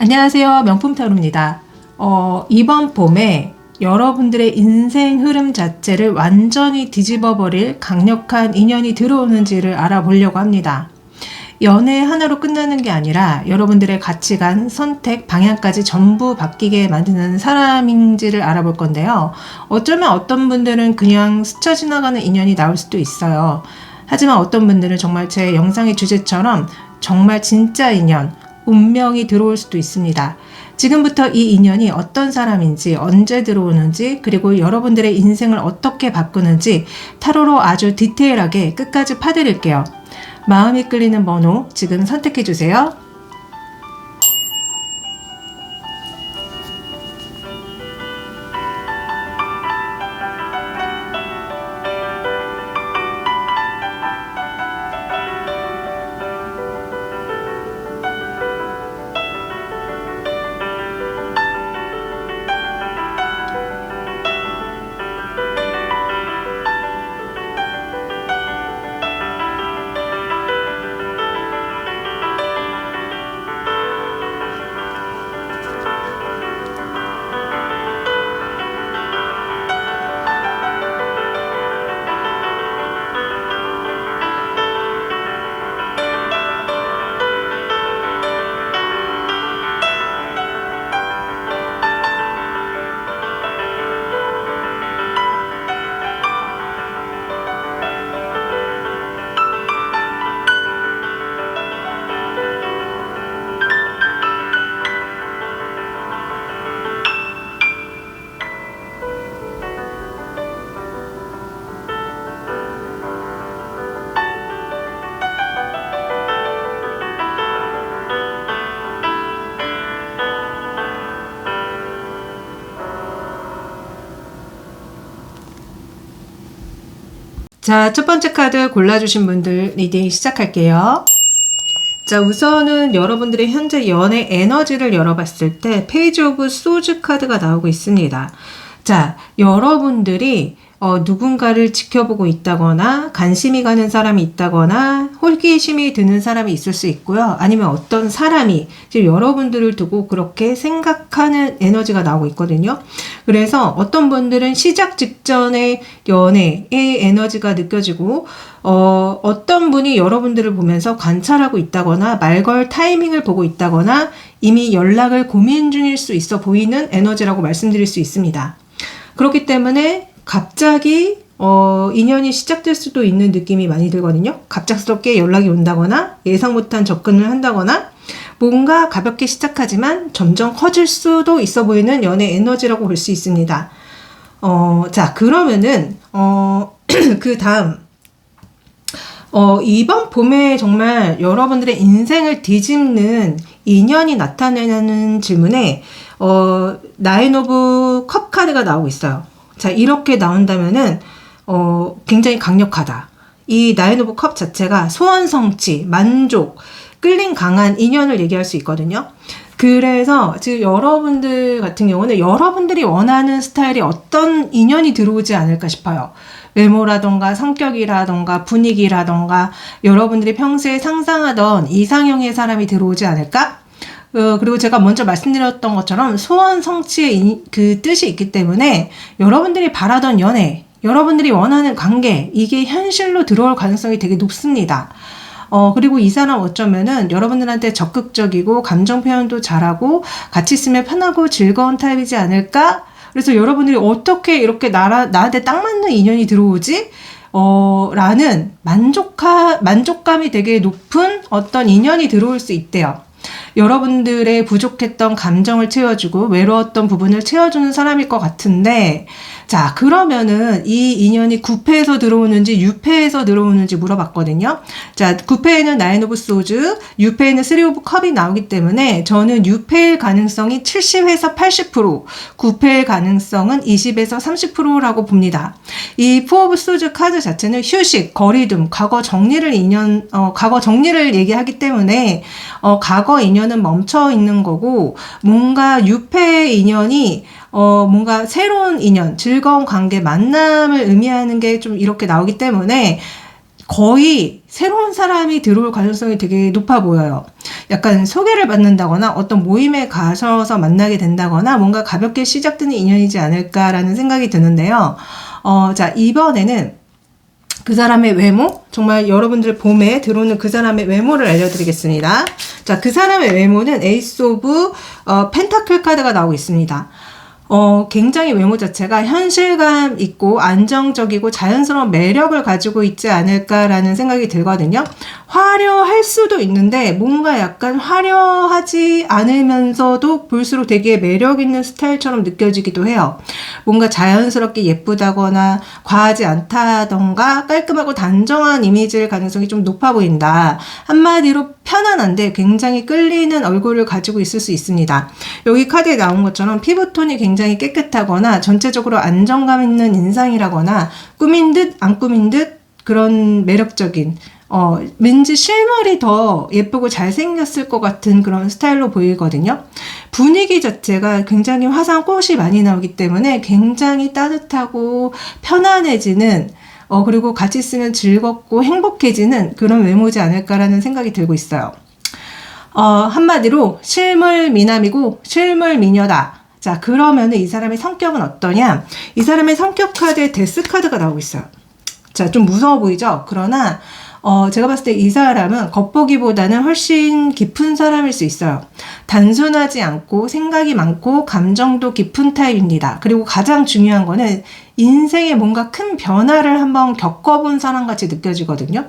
안녕하세요. 명품타로입니다. 이번 봄에 여러분들의 인생 흐름 자체를 완전히 뒤집어 버릴 강력한 인연이 들어오는지를 알아보려고 합니다. 연애 하나로 끝나는 게 아니라 여러분들의 가치관, 선택, 방향까지 전부 바뀌게 만드는 사람인지를 알아볼 건데요. 어쩌면 어떤 분들은 그냥 스쳐 지나가는 인연이 나올 수도 있어요. 하지만 어떤 분들은 정말 제 영상의 주제처럼 정말 진짜 인연, 운명이 들어올 수도 있습니다. 지금부터 이 인연이 어떤 사람인지, 언제 들어오는지, 그리고 여러분들의 인생을 어떻게 바꾸는지 타로로 아주 디테일하게 끝까지 파드릴게요. 마음이 끌리는 번호 지금 선택해주세요. 자, 첫 번째 카드 골라주신 분들 리딩 시작할게요. 자, 우선은 여러분들의 현재 연애 에너지를 열어봤을 때 페이지 오브 소즈 카드가 나오고 있습니다. 자, 여러분들이 누군가를 지켜보고 있다거나 관심이 가는 사람이 있다거나 호기심이 드는 사람이 있을 수 있고요. 아니면 어떤 사람이 지금 여러분들을 두고 그렇게 생각하는 에너지가 나오고 있거든요. 그래서 어떤 분들은 시작 직전에 연애의 에너지가 느껴지고 어떤 분이 여러분들을 보면서 관찰하고 있다거나 말 걸 타이밍을 보고 있다거나 이미 연락을 고민 중일 수 있어 보이는 에너지라고 말씀드릴 수 있습니다. 그렇기 때문에 갑자기 인연이 시작될 수도 있는 느낌이 많이 들거든요. 갑작스럽게 연락이 온다거나 예상 못한 접근을 한다거나 뭔가 가볍게 시작하지만 점점 커질 수도 있어 보이는 연애 에너지라고 볼 수 있습니다. 자, 그러면은 그 다음 이번 봄에 정말 여러분들의 인생을 뒤집는 인연이 나타내는 질문에 나인 오브 컵 카드가 나오고 있어요. 자, 이렇게 나온다면은 굉장히 강력하다. 이 나인 오브 컵 자체가 소원 성취, 만족, 끌림 강한 인연을 얘기할 수 있거든요. 그래서 지금 여러분들 같은 경우는 여러분들이 원하는 스타일이 어떤 인연이 들어오지 않을까 싶어요. 외모라던가 성격이라던가 분위기라던가 여러분들이 평소에 상상하던 이상형의 사람이 들어오지 않을까? 그리고 제가 먼저 말씀드렸던 것처럼 소원 성취의 그 뜻이 있기 때문에 여러분들이 바라던 연애, 여러분들이 원하는 관계, 이게 현실로 들어올 가능성이 되게 높습니다. 그리고 이 사람 어쩌면은 여러분들한테 적극적이고 감정 표현도 잘하고 같이 있으면 편하고 즐거운 타입이지 않을까? 그래서 여러분들이 어떻게 이렇게 나한테 딱 맞는 인연이 들어오지? 라는 만족감이 되게 높은 어떤 인연이 들어올 수 있대요. 여러분들의 부족했던 감정을 채워주고 외로웠던 부분을 채워주는 사람일 것 같은데, 자, 그러면은 이 인연이 9패에서 들어오는지 6패에서 들어오는지 물어봤거든요. 자, 9패에는 나인 오브 소즈, 6패에는 3 오브 컵이 나오기 때문에 저는 6패일 가능성이 70에서 80%, 9패일 가능성은 20에서 30%라고 봅니다. 이 4 오브 소즈 카드 자체는 휴식, 거리둠, 과거 정리를 얘기하기 때문에 과거 인연은 멈춰 있는 거고, 뭔가 6패의 인연이 뭔가 새로운 인연, 즐거운 관계, 만남을 의미하는 게 좀 이렇게 나오기 때문에 거의 새로운 사람이 들어올 가능성이 되게 높아 보여요. 약간 소개를 받는다거나 어떤 모임에 가셔서 만나게 된다거나 뭔가 가볍게 시작되는 인연이지 않을까라는 생각이 드는데요. 자, 이번에는 그 사람의 외모, 정말 여러분들 봄에 들어오는 그 사람의 외모를 알려드리겠습니다. 자, 그 사람의 외모는 에이스 오브 펜타클 카드가 나오고 있습니다. 굉장히 외모 자체가 현실감 있고 안정적이고 자연스러운 매력을 가지고 있지 않을까라는 생각이 들거든요. 화려할 수도 있는데 뭔가 약간 화려하지 않으면서도 볼수록 되게 매력 있는 스타일처럼 느껴지기도 해요. 뭔가 자연스럽게 예쁘다거나 과하지 않다던가 깔끔하고 단정한 이미지일 가능성이 좀 높아 보인다. 한마디로 편안한데 굉장히 끌리는 얼굴을 가지고 있을 수 있습니다. 여기 카드에 나온 것처럼 피부톤이 굉장히 깨끗하거나 전체적으로 안정감 있는 인상이라거나 꾸민 듯 안 꾸민 듯 그런 매력적인 왠지 실물이 더 예쁘고 잘생겼을 것 같은 그런 스타일로 보이거든요. 분위기 자체가 굉장히 화사한 꽃이 많이 나오기 때문에 굉장히 따뜻하고 편안해지는 그리고 같이 있으면 즐겁고 행복해지는 그런 외모지 않을까라는 생각이 들고 있어요. 한마디로 실물 미남이고 실물 미녀다. 자, 그러면은 이 사람의 성격은 어떠냐? 이 사람의 성격 카드에 데스 카드가 나오고 있어요. 자, 좀 무서워 보이죠? 그러나 제가 봤을 때 이 사람은 겉보기보다는 훨씬 깊은 사람일 수 있어요. 단순하지 않고 생각이 많고 감정도 깊은 타입입니다. 그리고 가장 중요한 거는 인생에 뭔가 큰 변화를 한번 겪어본 사람 같이 느껴지거든요.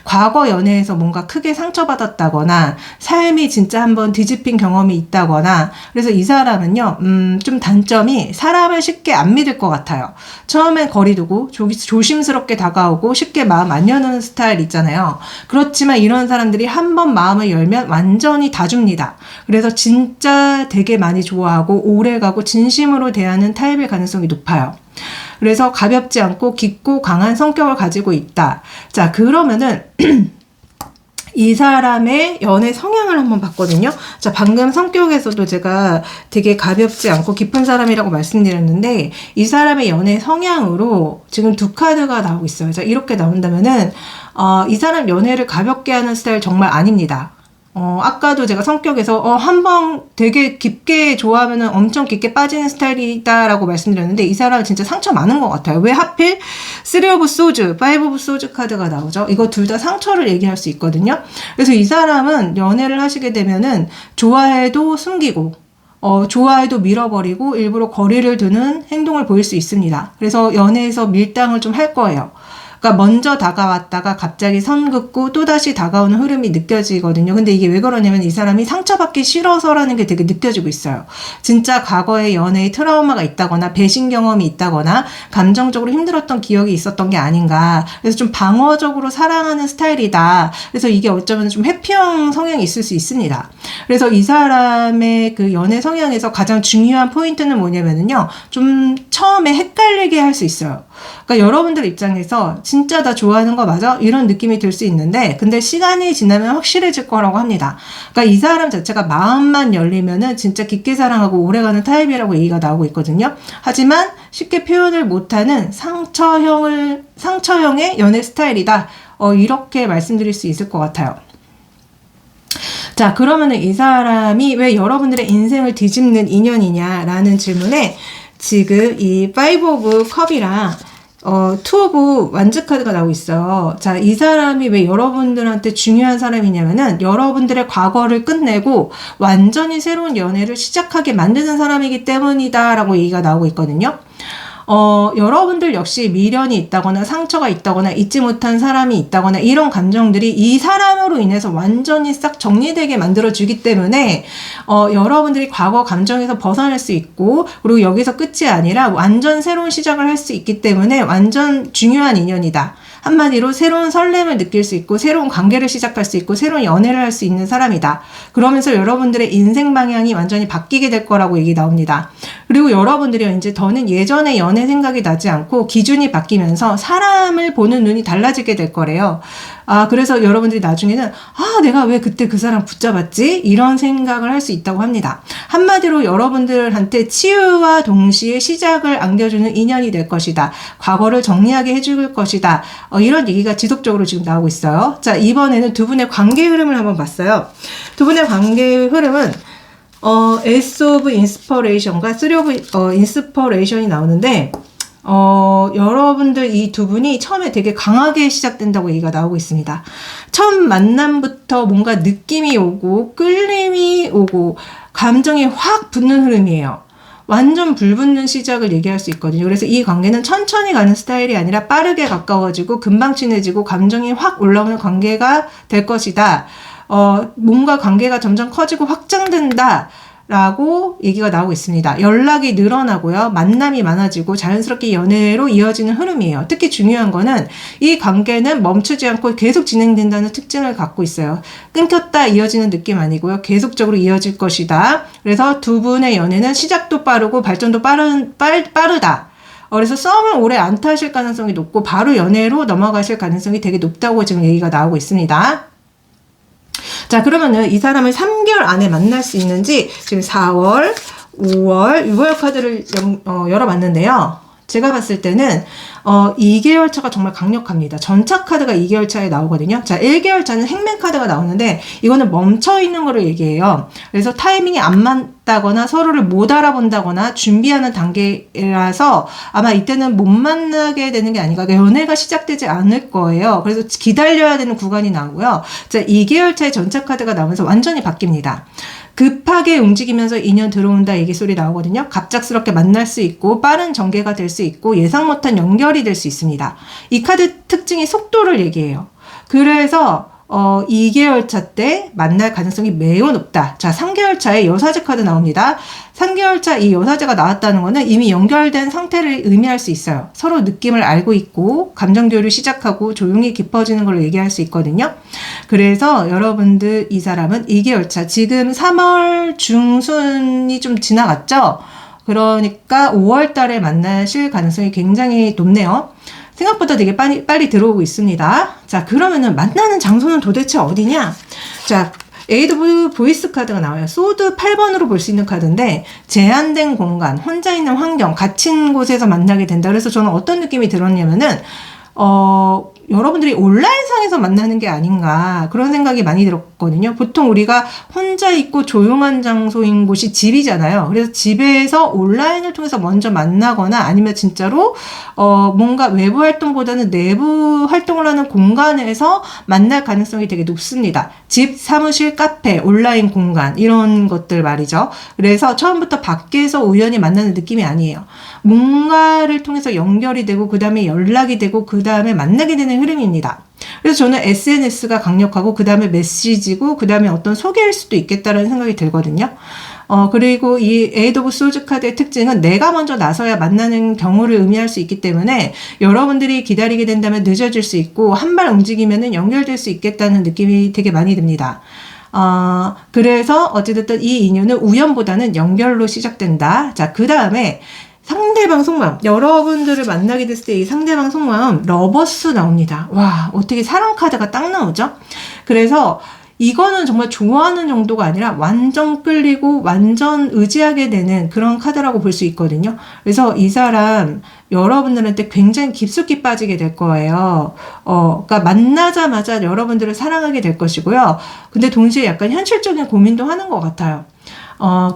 과거 연애에서 뭔가 크게 상처받았다거나 삶이 진짜 한번 뒤집힌 경험이 있다거나 그래서 이 사람은요 좀 단점이 사람을 쉽게 안 믿을 것 같아요. 처음엔 거리 두고 조심스럽게 다가오고 쉽게 마음 안 여는 스타일 있잖아요. 그렇지만 이런 사람들이 한번 마음을 열면 완전히 다 줍니다. 그래서 진짜 되게 많이 좋아하고 오래가고 진심으로 대하는 타입일 가능성이 높아요. 그래서 가볍지 않고 깊고 강한 성격을 가지고 있다. 자, 그러면은 이 사람의 연애 성향을 한번 봤거든요. 자, 방금 성격에서도 제가 되게 가볍지 않고 깊은 사람이라고 말씀드렸는데 이 사람의 연애 성향으로 지금 두 카드가 나오고 있어요. 자, 이렇게 나온다면은 이 사람 연애를 가볍게 하는 스타일 정말 아닙니다. 아까도 제가 성격에서 한번 되게 깊게 좋아하면은 엄청 깊게 빠지는 스타일이다라고 말씀드렸는데 이 사람은 진짜 상처 많은 것 같아요. 왜 하필 3 of Swords, 5 of Swords 카드가 나오죠? 이거 둘 다 상처를 얘기할 수 있거든요. 그래서 이 사람은 연애를 하시게 되면은 좋아해도 숨기고 좋아해도 밀어버리고 일부러 거리를 두는 행동을 보일 수 있습니다. 그래서 연애에서 밀당을 좀 할 거예요. 그러니까 먼저 다가왔다가 갑자기 선 긋고 또다시 다가오는 흐름이 느껴지거든요. 근데 이게 왜 그러냐면 이 사람이 상처받기 싫어서라는 게 되게 느껴지고 있어요. 진짜 과거에 연애에 트라우마가 있다거나 배신 경험이 있다거나 감정적으로 힘들었던 기억이 있었던 게 아닌가. 그래서 좀 방어적으로 사랑하는 스타일이다. 그래서 이게 어쩌면 좀 회피형 성향이 있을 수 있습니다. 그래서 이 사람의 그 연애 성향에서 가장 중요한 포인트는 뭐냐면요. 좀 처음에 헷갈리게 할 수 있어요. 그러니까 여러분들 입장에서 진짜 나 좋아하는 거 맞아? 이런 느낌이 들 수 있는데 근데 시간이 지나면 확실해질 거라고 합니다. 그러니까 이 사람 자체가 마음만 열리면은 진짜 깊게 사랑하고 오래가는 타입이라고 얘기가 나오고 있거든요. 하지만 쉽게 표현을 못하는 상처형의 연애 스타일이다. 이렇게 말씀드릴 수 있을 것 같아요. 자, 그러면은 이 사람이 왜 여러분들의 인생을 뒤집는 인연이냐라는 질문에 지금 이 5 of 컵이랑 2 of 완즈 카드가 나오고 있어요. 자, 이 사람이 왜 여러분들한테 중요한 사람이냐면은 여러분들의 과거를 끝내고 완전히 새로운 연애를 시작하게 만드는 사람이기 때문이다라고 얘기가 나오고 있거든요. 여러분들 역시 미련이 있다거나 상처가 있다거나 잊지 못한 사람이 있다거나 이런 감정들이 이 사람으로 인해서 완전히 싹 정리되게 만들어주기 때문에 여러분들이 과거 감정에서 벗어날 수 있고 그리고 여기서 끝이 아니라 완전 새로운 시작을 할 수 있기 때문에 완전 중요한 인연이다. 한마디로 새로운 설렘을 느낄 수 있고 새로운 관계를 시작할 수 있고 새로운 연애를 할 수 있는 사람이다. 그러면서 여러분들의 인생 방향이 완전히 바뀌게 될 거라고 얘기 나옵니다. 그리고 여러분들이 이제 더는 예전의 연애 생각이 나지 않고 기준이 바뀌면서 사람을 보는 눈이 달라지게 될 거래요. 그래서 여러분들이 나중에는 내가 왜 그때 그 사람 붙잡았지? 이런 생각을 할 수 있다고 합니다. 한마디로 여러분들한테 치유와 동시에 시작을 안겨주는 인연이 될 것이다. 과거를 정리하게 해줄 것이다. 이런 얘기가 지속적으로 지금 나오고 있어요. 자, 이번에는 두 분의 관계 흐름을 한번 봤어요. 두 분의 관계 흐름은 S of Inspiration과 3 of Inspiration이 나오는데, 여러분들 이 두 분이 처음에 되게 강하게 시작된다고 얘기가 나오고 있습니다. 처음 만남부터 뭔가 느낌이 오고, 끌림이 오고, 감정이 확 붙는 흐름이에요. 완전 불붙는 시작을 얘기할 수 있거든요. 그래서 이 관계는 천천히 가는 스타일이 아니라 빠르게 가까워지고, 금방 친해지고, 감정이 확 올라오는 관계가 될 것이다. 뭔가 관계가 점점 커지고 확장된다. 라고 얘기가 나오고 있습니다. 연락이 늘어나고요. 만남이 많아지고 자연스럽게 연애로 이어지는 흐름이에요. 특히 중요한 거는 이 관계는 멈추지 않고 계속 진행된다는 특징을 갖고 있어요. 끊겼다 이어지는 느낌 아니고요. 계속적으로 이어질 것이다. 그래서 두 분의 연애는 시작도 빠르고 발전도 빠르다. 그래서 썸을 오래 안 타실 가능성이 높고 바로 연애로 넘어가실 가능성이 되게 높다고 지금 얘기가 나오고 있습니다. 자, 그러면은 이 사람을 3개월 안에 만날 수 있는지 지금 4월, 5월, 6월 카드를 열어봤는데요. 제가 봤을 때는 2개월 차가 정말 강력합니다. 전차 카드가 2개월 차에 나오거든요. 자, 1개월 차는 행맨 카드가 나오는데 이거는 멈춰있는 거를 얘기해요. 그래서 타이밍이 안 맞다거나 서로를 못 알아본다거나 준비하는 단계라서 아마 이때는 못 만나게 되는 게 아닌가. 연애가 시작되지 않을 거예요. 그래서 기다려야 되는 구간이 나오고요. 자, 2개월 차에 전차 카드가 나오면서 완전히 바뀝니다. 급하게 움직이면서 인연 들어온다 얘기 소리 나오거든요. 갑작스럽게 만날 수 있고 빠른 전개가 될 수 있고 예상 못한 연결이 될 수 있습니다. 이 카드 특징이 속도를 얘기해요. 그래서 2개월 차 때 만날 가능성이 매우 높다. 자, 3개월 차에 여사제 카드 나옵니다. 3개월 차 이 여사제가 나왔다는 거는 이미 연결된 상태를 의미할 수 있어요. 서로 느낌을 알고 있고 감정 교류를 시작하고 조용히 깊어지는 걸로 얘기할 수 있거든요. 그래서 여러분들 이 사람은 2개월 차, 지금 3월 중순이 좀 지나갔죠? 그러니까 5월 달에 만나실 가능성이 굉장히 높네요. 생각보다 되게 빨리 들어오고 있습니다. 자, 그러면은 만나는 장소는 도대체 어디냐? 자, 에이드 오브 보이스 카드가 나와요. 소드 8번으로 볼 수 있는 카드인데 제한된 공간, 혼자 있는 환경, 갇힌 곳에서 만나게 된다. 그래서 저는 어떤 느낌이 들었냐면은 여러분들이 온라인상에서 만나는 게 아닌가 그런 생각이 많이 들었거든요. 보통 우리가 혼자 있고 조용한 장소인 곳이 집이잖아요. 그래서 집에서 온라인을 통해서 먼저 만나거나 아니면 진짜로 뭔가 외부 활동보다는 내부 활동을 하는 공간에서 만날 가능성이 되게 높습니다. 집, 사무실, 카페, 온라인 공간 이런 것들 말이죠. 그래서 처음부터 밖에서 우연히 만나는 느낌이 아니에요. 뭔가를 통해서 연결이 되고 그 다음에 연락이 되고 그 다음에 만나게 되는 흐름입니다. 그래서 저는 SNS가 강력하고 그 다음에 메시지고 그 다음에 어떤 소개일 수도 있겠다라는 생각이 들거든요. 그리고 이 에이드 오브 소울즈 카드의 특징은 내가 먼저 나서야 만나는 경우를 의미할 수 있기 때문에 여러분들이 기다리게 된다면 늦어질 수 있고 한 발 움직이면은 연결될 수 있겠다는 느낌이 되게 많이 듭니다. 그래서 어찌됐든 이 인연은 우연보다는 연결로 시작된다. 자, 그 다음에 상대방 속마음. 여러분들을 만나게 됐을 때 이 상대방 속마음 러버스 나옵니다. 와, 어떻게 사랑 카드가 딱 나오죠? 그래서 이거는 정말 좋아하는 정도가 아니라 완전 끌리고 완전 의지하게 되는 그런 카드라고 볼 수 있거든요. 그래서 이 사람 여러분들한테 굉장히 깊숙이 빠지게 될 거예요. 그러니까 만나자마자 여러분들을 사랑하게 될 것이고요. 근데 동시에 약간 현실적인 고민도 하는 것 같아요.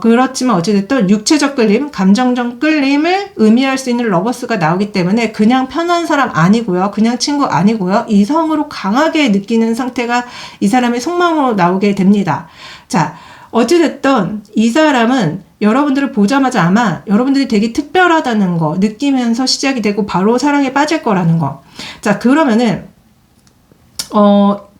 그렇지만 어찌됐든 육체적 끌림, 감정적 끌림을 의미할 수 있는 러버스가 나오기 때문에 그냥 편한 사람 아니고요. 그냥 친구 아니고요. 이성으로 강하게 느끼는 상태가 이 사람의 속마음으로 나오게 됩니다. 자, 어찌됐든 이 사람은 여러분들을 보자마자 아마 여러분들이 되게 특별하다는 거 느끼면서 시작이 되고 바로 사랑에 빠질 거라는 거. 자, 그러면은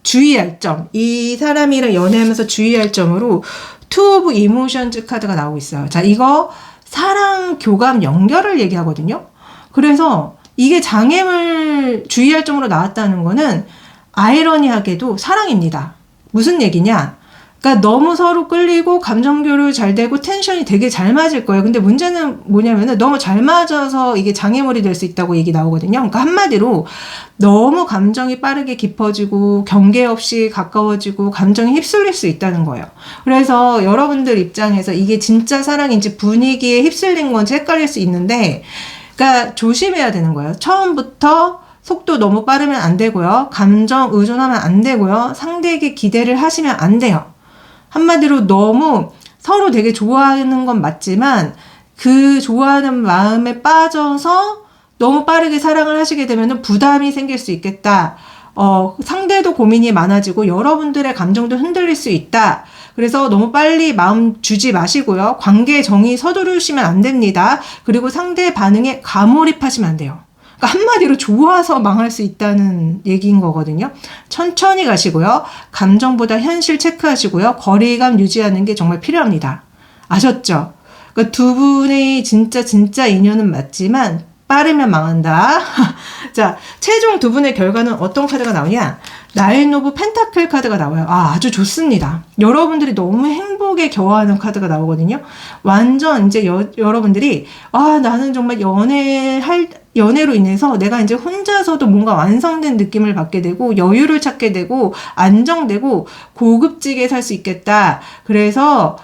주의할 점. 이 사람이랑 연애하면서 주의할 점으로 투 오브 이모션즈 카드가 나오고 있어요. 자, 이거 사랑, 교감, 연결을 얘기하거든요. 그래서 이게 장애물 주의할 점으로 나왔다는 거는 아이러니하게도 사랑입니다. 무슨 얘기냐? 그러니까 너무 서로 끌리고 감정 교류 잘 되고 텐션이 되게 잘 맞을 거예요. 근데 문제는 뭐냐면은 너무 잘 맞아서 이게 장애물이 될 수 있다고 얘기 나오거든요. 그러니까 한마디로 너무 감정이 빠르게 깊어지고 경계 없이 가까워지고 감정이 휩쓸릴 수 있다는 거예요. 그래서 여러분들 입장에서 이게 진짜 사랑인지 분위기에 휩쓸린 건지 헷갈릴 수 있는데, 그러니까 조심해야 되는 거예요. 처음부터 속도 너무 빠르면 안 되고요. 감정 의존하면 안 되고요. 상대에게 기대를 하시면 안 돼요. 한마디로 너무 서로 되게 좋아하는 건 맞지만 그 좋아하는 마음에 빠져서 너무 빠르게 사랑을 하시게 되면 부담이 생길 수 있겠다. 상대도 고민이 많아지고 여러분들의 감정도 흔들릴 수 있다. 그래서 너무 빨리 마음 주지 마시고요. 관계에 정이 서두르시면 안 됩니다. 그리고 상대의 반응에 가몰입하시면 안 돼요. 그러니까 한마디로 좋아서 망할 수 있다는 얘기인 거거든요. 천천히 가시고요. 감정보다 현실 체크하시고요. 거리감 유지하는 게 정말 필요합니다. 아셨죠? 그러니까 두 분의 진짜 인연은 맞지만 빠르면 망한다. 자, 최종 두 분의 결과는 어떤 카드가 나오냐? 나인 오브 펜타클 카드가 나와요. 아주 좋습니다. 여러분들이 너무 행복에 겨워하는 카드가 나오거든요. 완전 이제 여러분들이 나는 정말 연애로 인해서 내가 이제 혼자서도 뭔가 완성된 느낌을 받게 되고 여유를 찾게 되고 안정되고 고급지게 살 수 있겠다. 그래서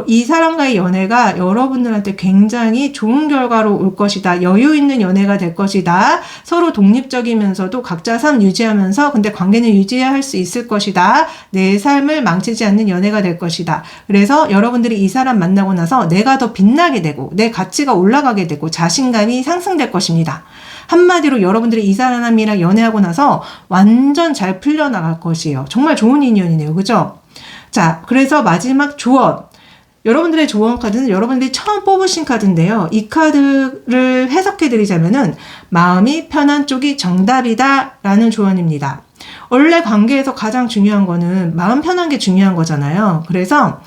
이 사람과의 연애가 여러분들한테 굉장히 좋은 결과로 올 것이다. 여유 있는 연애가 될 것이다. 서로 독립적이면서도 각자 삶 유지하면서 근데 관계는 유지할 수 있을 것이다. 내 삶을 망치지 않는 연애가 될 것이다. 그래서 여러분들이 이 사람 만나고 나서 내가 더 빛나게 되고 내 가치가 올라가게 되고 자신감이 상승될 것입니다. 한마디로 여러분들이 이 사람이랑 연애하고 나서 완전 잘 풀려나갈 것이에요. 정말 좋은 인연이네요. 그죠? 자, 그래서 마지막 조언. 여러분들의 조언 카드는 여러분들이 처음 뽑으신 카드인데요. 이 카드를 해석해 드리자면은 마음이 편한 쪽이 정답이다 라는 조언입니다. 원래 관계에서 가장 중요한 거는 마음 편한 게 중요한 거잖아요. 그래서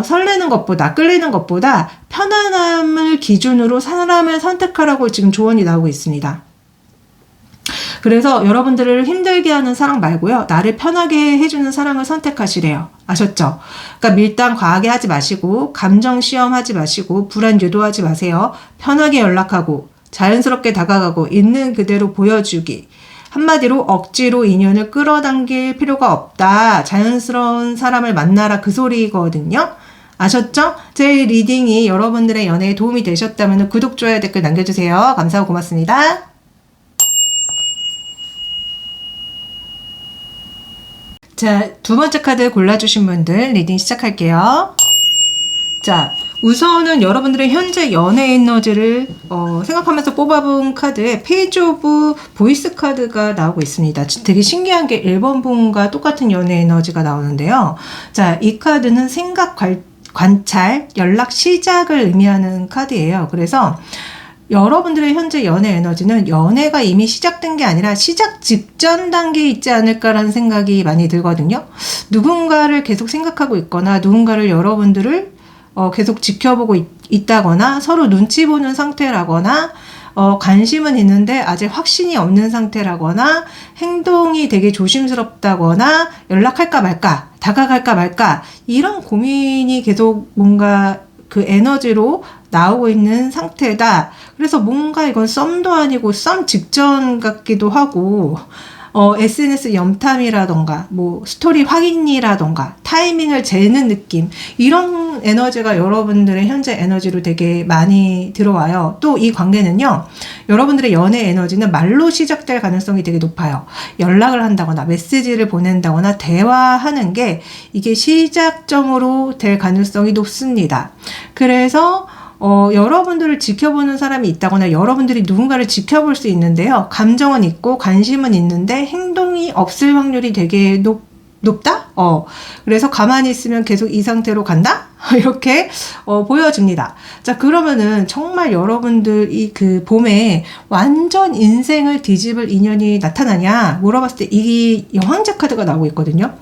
설레는 것보다 끌리는 것보다 편안함을 기준으로 사람을 선택하라고 지금 조언이 나오고 있습니다. 그래서 여러분들을 힘들게 하는 사랑 말고요. 나를 편하게 해주는 사랑을 선택하시래요. 아셨죠? 그러니까 밀당 과하게 하지 마시고 감정 시험하지 마시고 불안 유도하지 마세요. 편하게 연락하고 자연스럽게 다가가고 있는 그대로 보여주기. 한마디로 억지로 인연을 끌어당길 필요가 없다. 자연스러운 사람을 만나라 그 소리거든요. 아셨죠? 제 리딩이 여러분들의 연애에 도움이 되셨다면 구독, 좋아요, 댓글 남겨주세요. 감사하고 고맙습니다. 자, 두 번째 카드 골라주신 분들 리딩 시작할게요. 자, 우선은 여러분들의 현재 연애 에너지를 생각하면서 뽑아본 카드에 페이지 오브 보이스 카드가 나오고 있습니다. 되게 신기한 게 1번 분과 똑같은 연애 에너지가 나오는데요. 자, 이 카드는 생각 관찰, 연락 시작을 의미하는 카드예요. 그래서 여러분들의 현재 연애 에너지는 연애가 이미 시작된 게 아니라 시작 직전 단계에 있지 않을까라는 생각이 많이 들거든요. 누군가를 계속 생각하고 있거나 누군가를 여러분들을 계속 지켜보고 있다거나 서로 눈치 보는 상태라거나 관심은 있는데 아직 확신이 없는 상태라거나 행동이 되게 조심스럽다거나 연락할까 말까 다가갈까 말까 이런 고민이 계속 뭔가 그 에너지로 나오고 있는 상태다. 그래서 뭔가 이건 썸도 아니고 썸 직전 같기도 하고 SNS 염탐이라던가 뭐 스토리 확인이라던가 타이밍을 재는 느낌 이런 에너지가 여러분들의 현재 에너지로 되게 많이 들어와요. 또 이 관계는요. 여러분들의 연애 에너지는 말로 시작될 가능성이 되게 높아요. 연락을 한다거나 메시지를 보낸다거나 대화하는 게 이게 시작점으로 될 가능성이 높습니다. 그래서 여러분들을 지켜보는 사람이 있다거나 여러분들이 누군가를 지켜볼 수 있는데요. 감정은 있고 관심은 있는데 행동이 없을 확률이 되게 높다? 그래서 가만히 있으면 계속 이 상태로 간다? 이렇게 보여집니다. 자, 그러면은 정말 여러분들이 그 봄에 완전 인생을 뒤집을 인연이 나타나냐 물어봤을 때 이 여왕자 카드가 나오고 있거든요.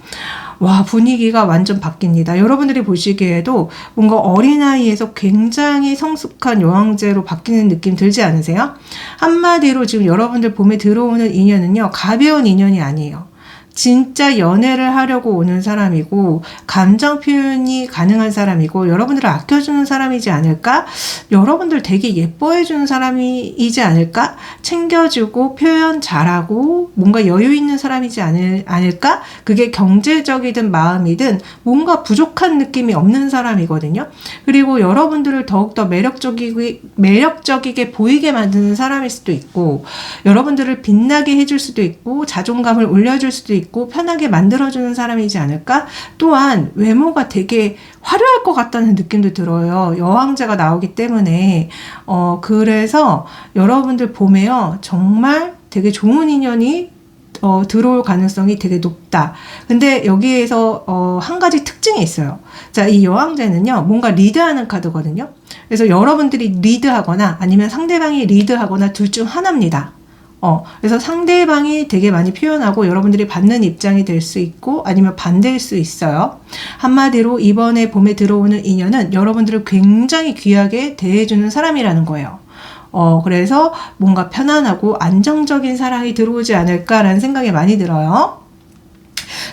와, 분위기가 완전 바뀝니다. 여러분들이 보시기에도 뭔가 어린아이에서 굉장히 성숙한 여왕제로 바뀌는 느낌 들지 않으세요? 한마디로 지금 여러분들 봄에 들어오는 인연은요, 가벼운 인연이 아니에요. 진짜 연애를 하려고 오는 사람이고 감정 표현이 가능한 사람이고 여러분들을 아껴주는 사람이지 않을까? 여러분들 되게 예뻐해주는 사람이지 않을까? 챙겨주고 표현 잘하고 뭔가 여유 있는 사람이지 않을까? 그게 경제적이든 마음이든 뭔가 부족한 느낌이 없는 사람이거든요. 그리고 여러분들을 더욱더 매력적이게 보이게 만드는 사람일 수도 있고 여러분들을 빛나게 해줄 수도 있고 자존감을 올려줄 수도 있고 편하게 만들어주는 사람이지 않을까? 또한 외모가 되게 화려할 것 같다는 느낌도 들어요. 여왕자가 나오기 때문에 그래서 여러분들 봄에요. 정말 되게 좋은 인연이 들어올 가능성이 되게 높다. 근데 여기에서 한 가지 특징이 있어요. 자, 이 여왕제는요, 뭔가 리드하는 카드거든요. 그래서 여러분들이 리드하거나 아니면 상대방이 리드하거나 둘 중 하나입니다. 그래서 상대방이 되게 많이 표현하고 여러분들이 받는 입장이 될 수 있고 아니면 반대일 수 있어요. 한마디로 이번에 봄에 들어오는 인연은 여러분들을 굉장히 귀하게 대해주는 사람이라는 거예요. 그래서 뭔가 편안하고 안정적인 사랑이 들어오지 않을까라는 생각이 많이 들어요.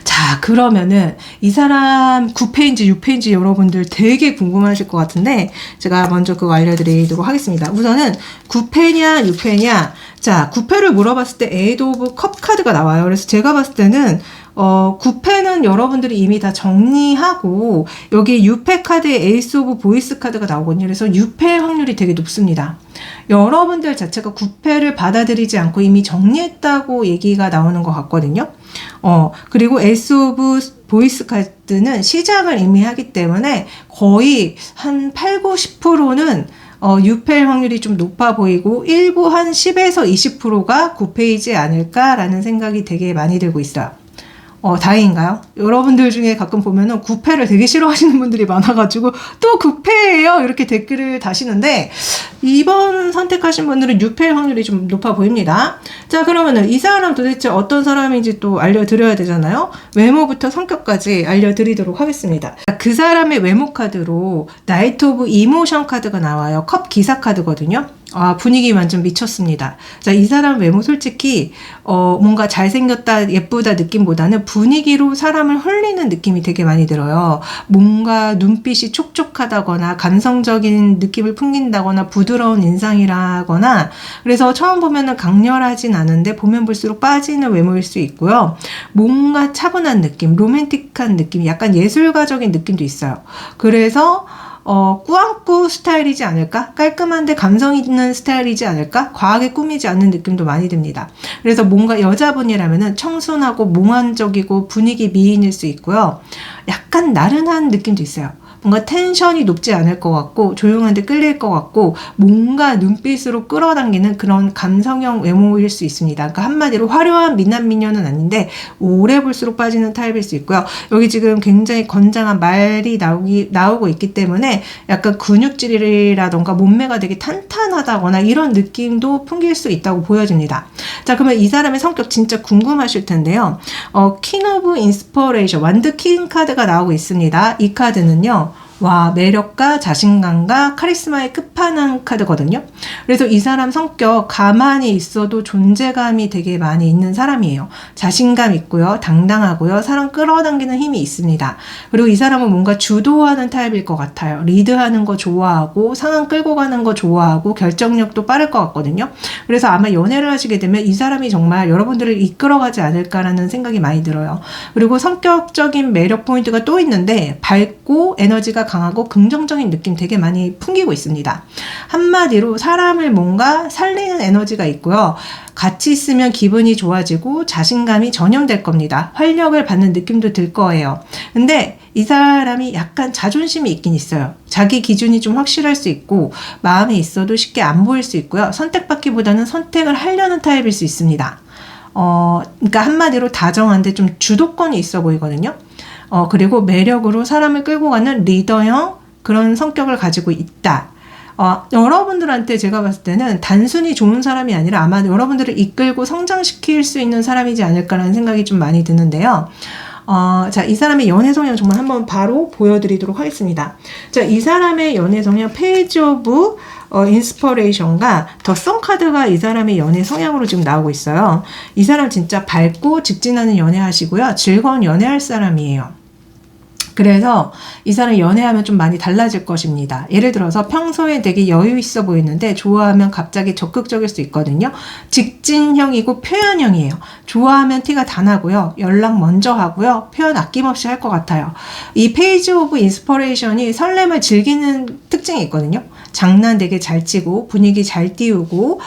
자, 그러면은 이 사람 9패인지 6패인지 여러분들 되게 궁금하실 것 같은데 제가 먼저 그거 알려드리도록 하겠습니다. 우선은 9패냐 6패냐. 자, 9패를 물어봤을 때 에이드 오브 컵 카드가 나와요. 그래서 제가 봤을 때는 9패는 여러분들이 이미 다 정리하고 여기 6패 카드에 에이스 오브 보이스 카드가 나오거든요. 그래서 6패 확률이 되게 높습니다. 여러분들 자체가 9패를 받아들이지 않고 이미 정리했다고 얘기가 나오는 것 같거든요. 그리고 에이스 오브 보이스 카드는 시작을 이미 하기 때문에 거의 한 8, 90%는 6패일 확률이 좀 높아 보이고 일부 한 10에서 20%가 9패이지 않을까라는 생각이 되게 많이 들고 있어요. 다행인가요? 여러분들 중에 가끔 보면은 9패를 되게 싫어하시는 분들이 많아가지고 또 9패예요 이렇게 댓글을 다시는데 이번 선택하신 분들은 6패일 확률이 좀 높아 보입니다. 자, 그러면은 이 사람 도대체 어떤 사람인지 또 알려드려야 되잖아요. 외모부터 성격까지 알려드리도록 하겠습니다. 그 사람의 외모 카드로 나이트 오브 이모션 카드가 나와요. 컵 기사 카드거든요. 분위기 완전 미쳤습니다. 자, 이 사람 외모 솔직히 뭔가 잘생겼다 예쁘다 느낌보다는 분위기로 사람을 홀리는 느낌이 되게 많이 들어요. 뭔가 눈빛이 촉촉하다거나 감성적인 느낌을 풍긴다거나 부드러운 인상이라거나 그래서 처음 보면은 강렬하진 않은데 보면 볼수록 빠지는 외모일 수 있고요. 뭔가 차분한 느낌, 로맨틱한 느낌, 약간 예술가적인 느낌도 있어요. 그래서 꾸안꾸 스타일이지 않을까? 깔끔한데 감성 있는 스타일이지 않을까? 과하게 꾸미지 않는 느낌도 많이 듭니다. 그래서 뭔가 여자분이라면은 청순하고 몽환적이고 분위기 미인일 수 있고요. 약간 나른한 느낌도 있어요. 뭔가 텐션이 높지 않을 것 같고 조용한데 끌릴 것 같고 뭔가 눈빛으로 끌어당기는 그런 감성형 외모일 수 있습니다. 그러니까 한마디로 화려한 미남 미녀는 아닌데 오래 볼수록 빠지는 타입일 수 있고요. 여기 지금 굉장히 건장한 말이 나오고 있기 때문에 약간 근육질이라던가 몸매가 되게 탄탄하다거나 이런 느낌도 풍길 수 있다고 보여집니다. 자, 그러면 이 사람의 성격 진짜 궁금하실 텐데요. 킹 오브 인스퍼레이션 완드 킹 카드가 나오고 있습니다. 이 카드는요. 매력과 자신감과 카리스마의 끝판왕 카드거든요. 그래서 이 사람 성격 가만히 있어도 존재감이 되게 많이 있는 사람이에요. 자신감 있고요. 당당하고요. 사람 끌어당기는 힘이 있습니다. 그리고 이 사람은 뭔가 주도하는 타입일 것 같아요. 리드하는 거 좋아하고 상황 끌고 가는 거 좋아하고 결정력도 빠를 것 같거든요. 그래서 아마 연애를 하시게 되면 이 사람이 정말 여러분들을 이끌어가지 않을까라는 생각이 많이 들어요. 그리고 성격적인 매력 포인트가 또 있는데 밝고 에너지가 강하고 긍정적인 느낌 되게 많이 풍기고 있습니다. 한마디로 사람을 뭔가 살리는 에너지가 있고요. 같이 있으면 기분이 좋아지고 자신감이 전염될 겁니다. 활력을 받는 느낌도 들 거예요. 근데 이 사람이 약간 자존심이 있긴 있어요. 자기 기준이 좀 확실할 수 있고 마음에 있어도 쉽게 안 보일 수 있고요. 선택받기보다는 선택을 하려는 타입일 수 있습니다. 그러니까 한마디로 다정한데 좀 주도권이 있어 보이거든요. 그리고 매력으로 사람을 끌고 가는 리더형 그런 성격을 가지고 있다. 여러분들한테 제가 봤을 때는 단순히 좋은 사람이 아니라 아마 여러분들을 이끌고 성장시킬 수 있는 사람이지 않을까라는 생각이 좀 많이 드는데요. 자, 이 사람의 연애 성향 정말 한번 바로 보여드리도록 하겠습니다. 자, 이 사람의 연애 성향 페이지 오브 인스퍼레이션과 더 선 카드가 이 사람의 연애 성향으로 지금 나오고 있어요. 이 사람 진짜 밝고 직진하는 연애하시고요. 즐거운 연애할 사람이에요. 그래서 이 사람 연애하면 좀 많이 달라질 것입니다. 예를 들어서 평소에 되게 여유 있어 보이는데 좋아하면 갑자기 적극적일 수 있거든요. 직진형이고 표현형이에요. 좋아하면 티가 다 나고요. 연락 먼저 하고요. 표현 아낌없이 할 것 같아요. 이 페이지 오브 인스퍼레이션이 설렘을 즐기는 특징이 있거든요. 장난 되게 잘 치고 분위기 잘 띄우고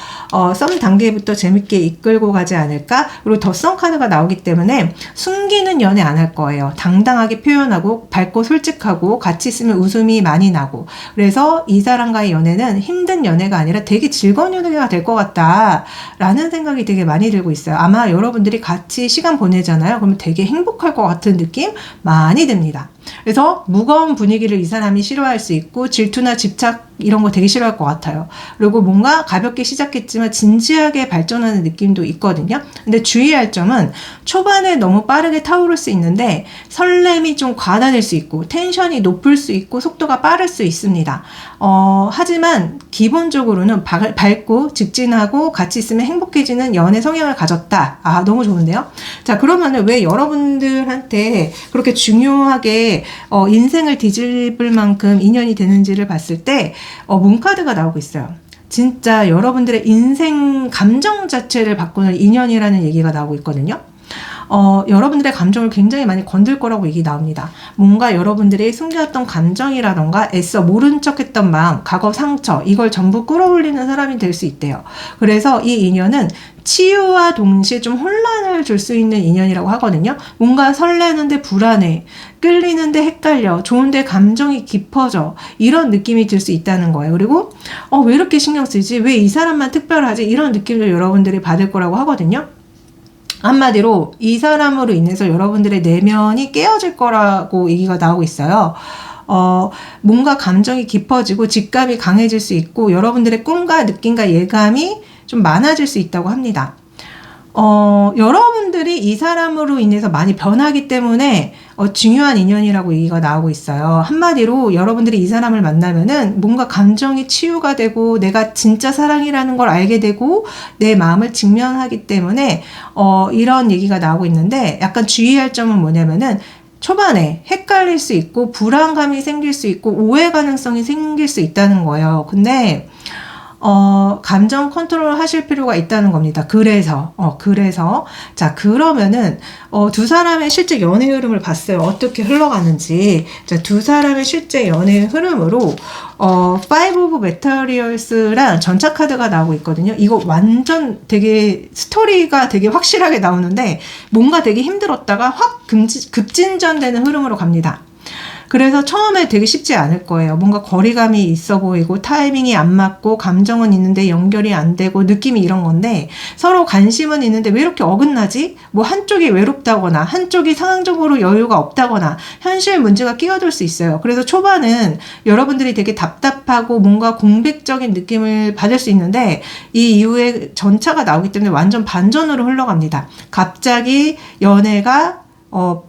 썸 단계부터 재밌게 이끌고 가지 않을까? 그리고 더 썸 카드가 나오기 때문에 숨기는 연애 안 할 거예요. 당당하게 표현하고 밝고 솔직하고 같이 있으면 웃음이 많이 나고 그래서 이 사람과의 연애는 힘든 연애가 아니라 되게 즐거운 연애가 될 것 같다 라는 생각이 되게 많이 들고 있어요. 아마 여러분들이 같이 시간 보내잖아요. 그러면 되게 행복할 것 같은 느낌 많이 듭니다. 그래서 무거운 분위기를 이 사람이 싫어할 수 있고 질투나 집착 이런 거 되게 싫어할 것 같아요. 그리고 뭔가 가볍게 시작했지만 진지하게 발전하는 느낌도 있거든요. 근데 주의할 점은 초반에 너무 빠르게 타오를 수 있는데 설렘이 좀 과다될 수 있고 텐션이 높을 수 있고 속도가 빠를 수 있습니다. 하지만 기본적으로는 밝고 직진하고 같이 있으면 행복해지는 연애 성향을 가졌다. 아, 너무 좋은데요? 자, 그러면은 왜 여러분들한테 그렇게 중요하게 인생을 뒤집을 만큼 인연이 되는지를 봤을 때 문카드가 나오고 있어요. 진짜 여러분들의 인생 감정 자체를 바꾸는 인연이라는 얘기가 나오고 있거든요. 여러분들의 감정을 굉장히 많이 건들 거라고 얘기 나옵니다. 뭔가 여러분들이 숨겨왔던 감정이라던가 애써 모른 척했던 마음, 과거 상처 이걸 전부 끌어올리는 사람이 될 수 있대요. 그래서 이 인연은 치유와 동시에 좀 혼란을 줄 수 있는 인연이라고 하거든요. 뭔가 설레는데 불안해, 끌리는데 헷갈려, 좋은데 감정이 깊어져 이런 느낌이 들 수 있다는 거예요. 그리고 왜 이렇게 신경 쓰지? 왜 이 사람만 특별하지? 이런 느낌도 여러분들이 받을 거라고 하거든요. 한마디로 이 사람으로 인해서 여러분들의 내면이 깨어질 거라고 얘기가 나오고 있어요. 뭔가 감정이 깊어지고 직감이 강해질 수 있고 여러분들의 꿈과 느낌과 예감이 좀 많아질 수 있다고 합니다. 여러분들이 이 사람으로 인해서 많이 변하기 때문에 중요한 인연이라고 얘기가 나오고 있어요. 한마디로 여러분들이 이 사람을 만나면은 뭔가 감정이 치유가 되고 내가 진짜 사랑이라는 걸 알게 되고 내 마음을 직면하기 때문에 이런 얘기가 나오고 있는데 약간 주의할 점은 뭐냐면은 초반에 헷갈릴 수 있고 불안감이 생길 수 있고 오해 가능성이 생길 수 있다는 거예요. 근데 감정 컨트롤 하실 필요가 있다는 겁니다. 그래서 자, 그러면은 두 사람의 실제 연애 흐름을 봤어요. 어떻게 흘러가는지. 자, 두 사람의 실제 연애 흐름으로 Five of Materials랑 전차 카드가 나오고 있거든요. 이거 완전 되게 스토리가 되게 확실하게 나오는데 뭔가 되게 힘들었다가 확 급진전되는 흐름으로 갑니다. 그래서 처음에 되게 쉽지 않을 거예요. 뭔가 거리감이 있어 보이고 타이밍이 안 맞고 감정은 있는데 연결이 안 되고 느낌이 이런 건데 서로 관심은 있는데 왜 이렇게 어긋나지? 뭐 한쪽이 외롭다거나 한쪽이 상황적으로 여유가 없다거나 현실 문제가 끼어들 수 있어요. 그래서 초반은 여러분들이 되게 답답하고 뭔가 공백적인 느낌을 받을 수 있는데 이 이후에 전차가 나오기 때문에 완전 반전으로 흘러갑니다. 갑자기 연애가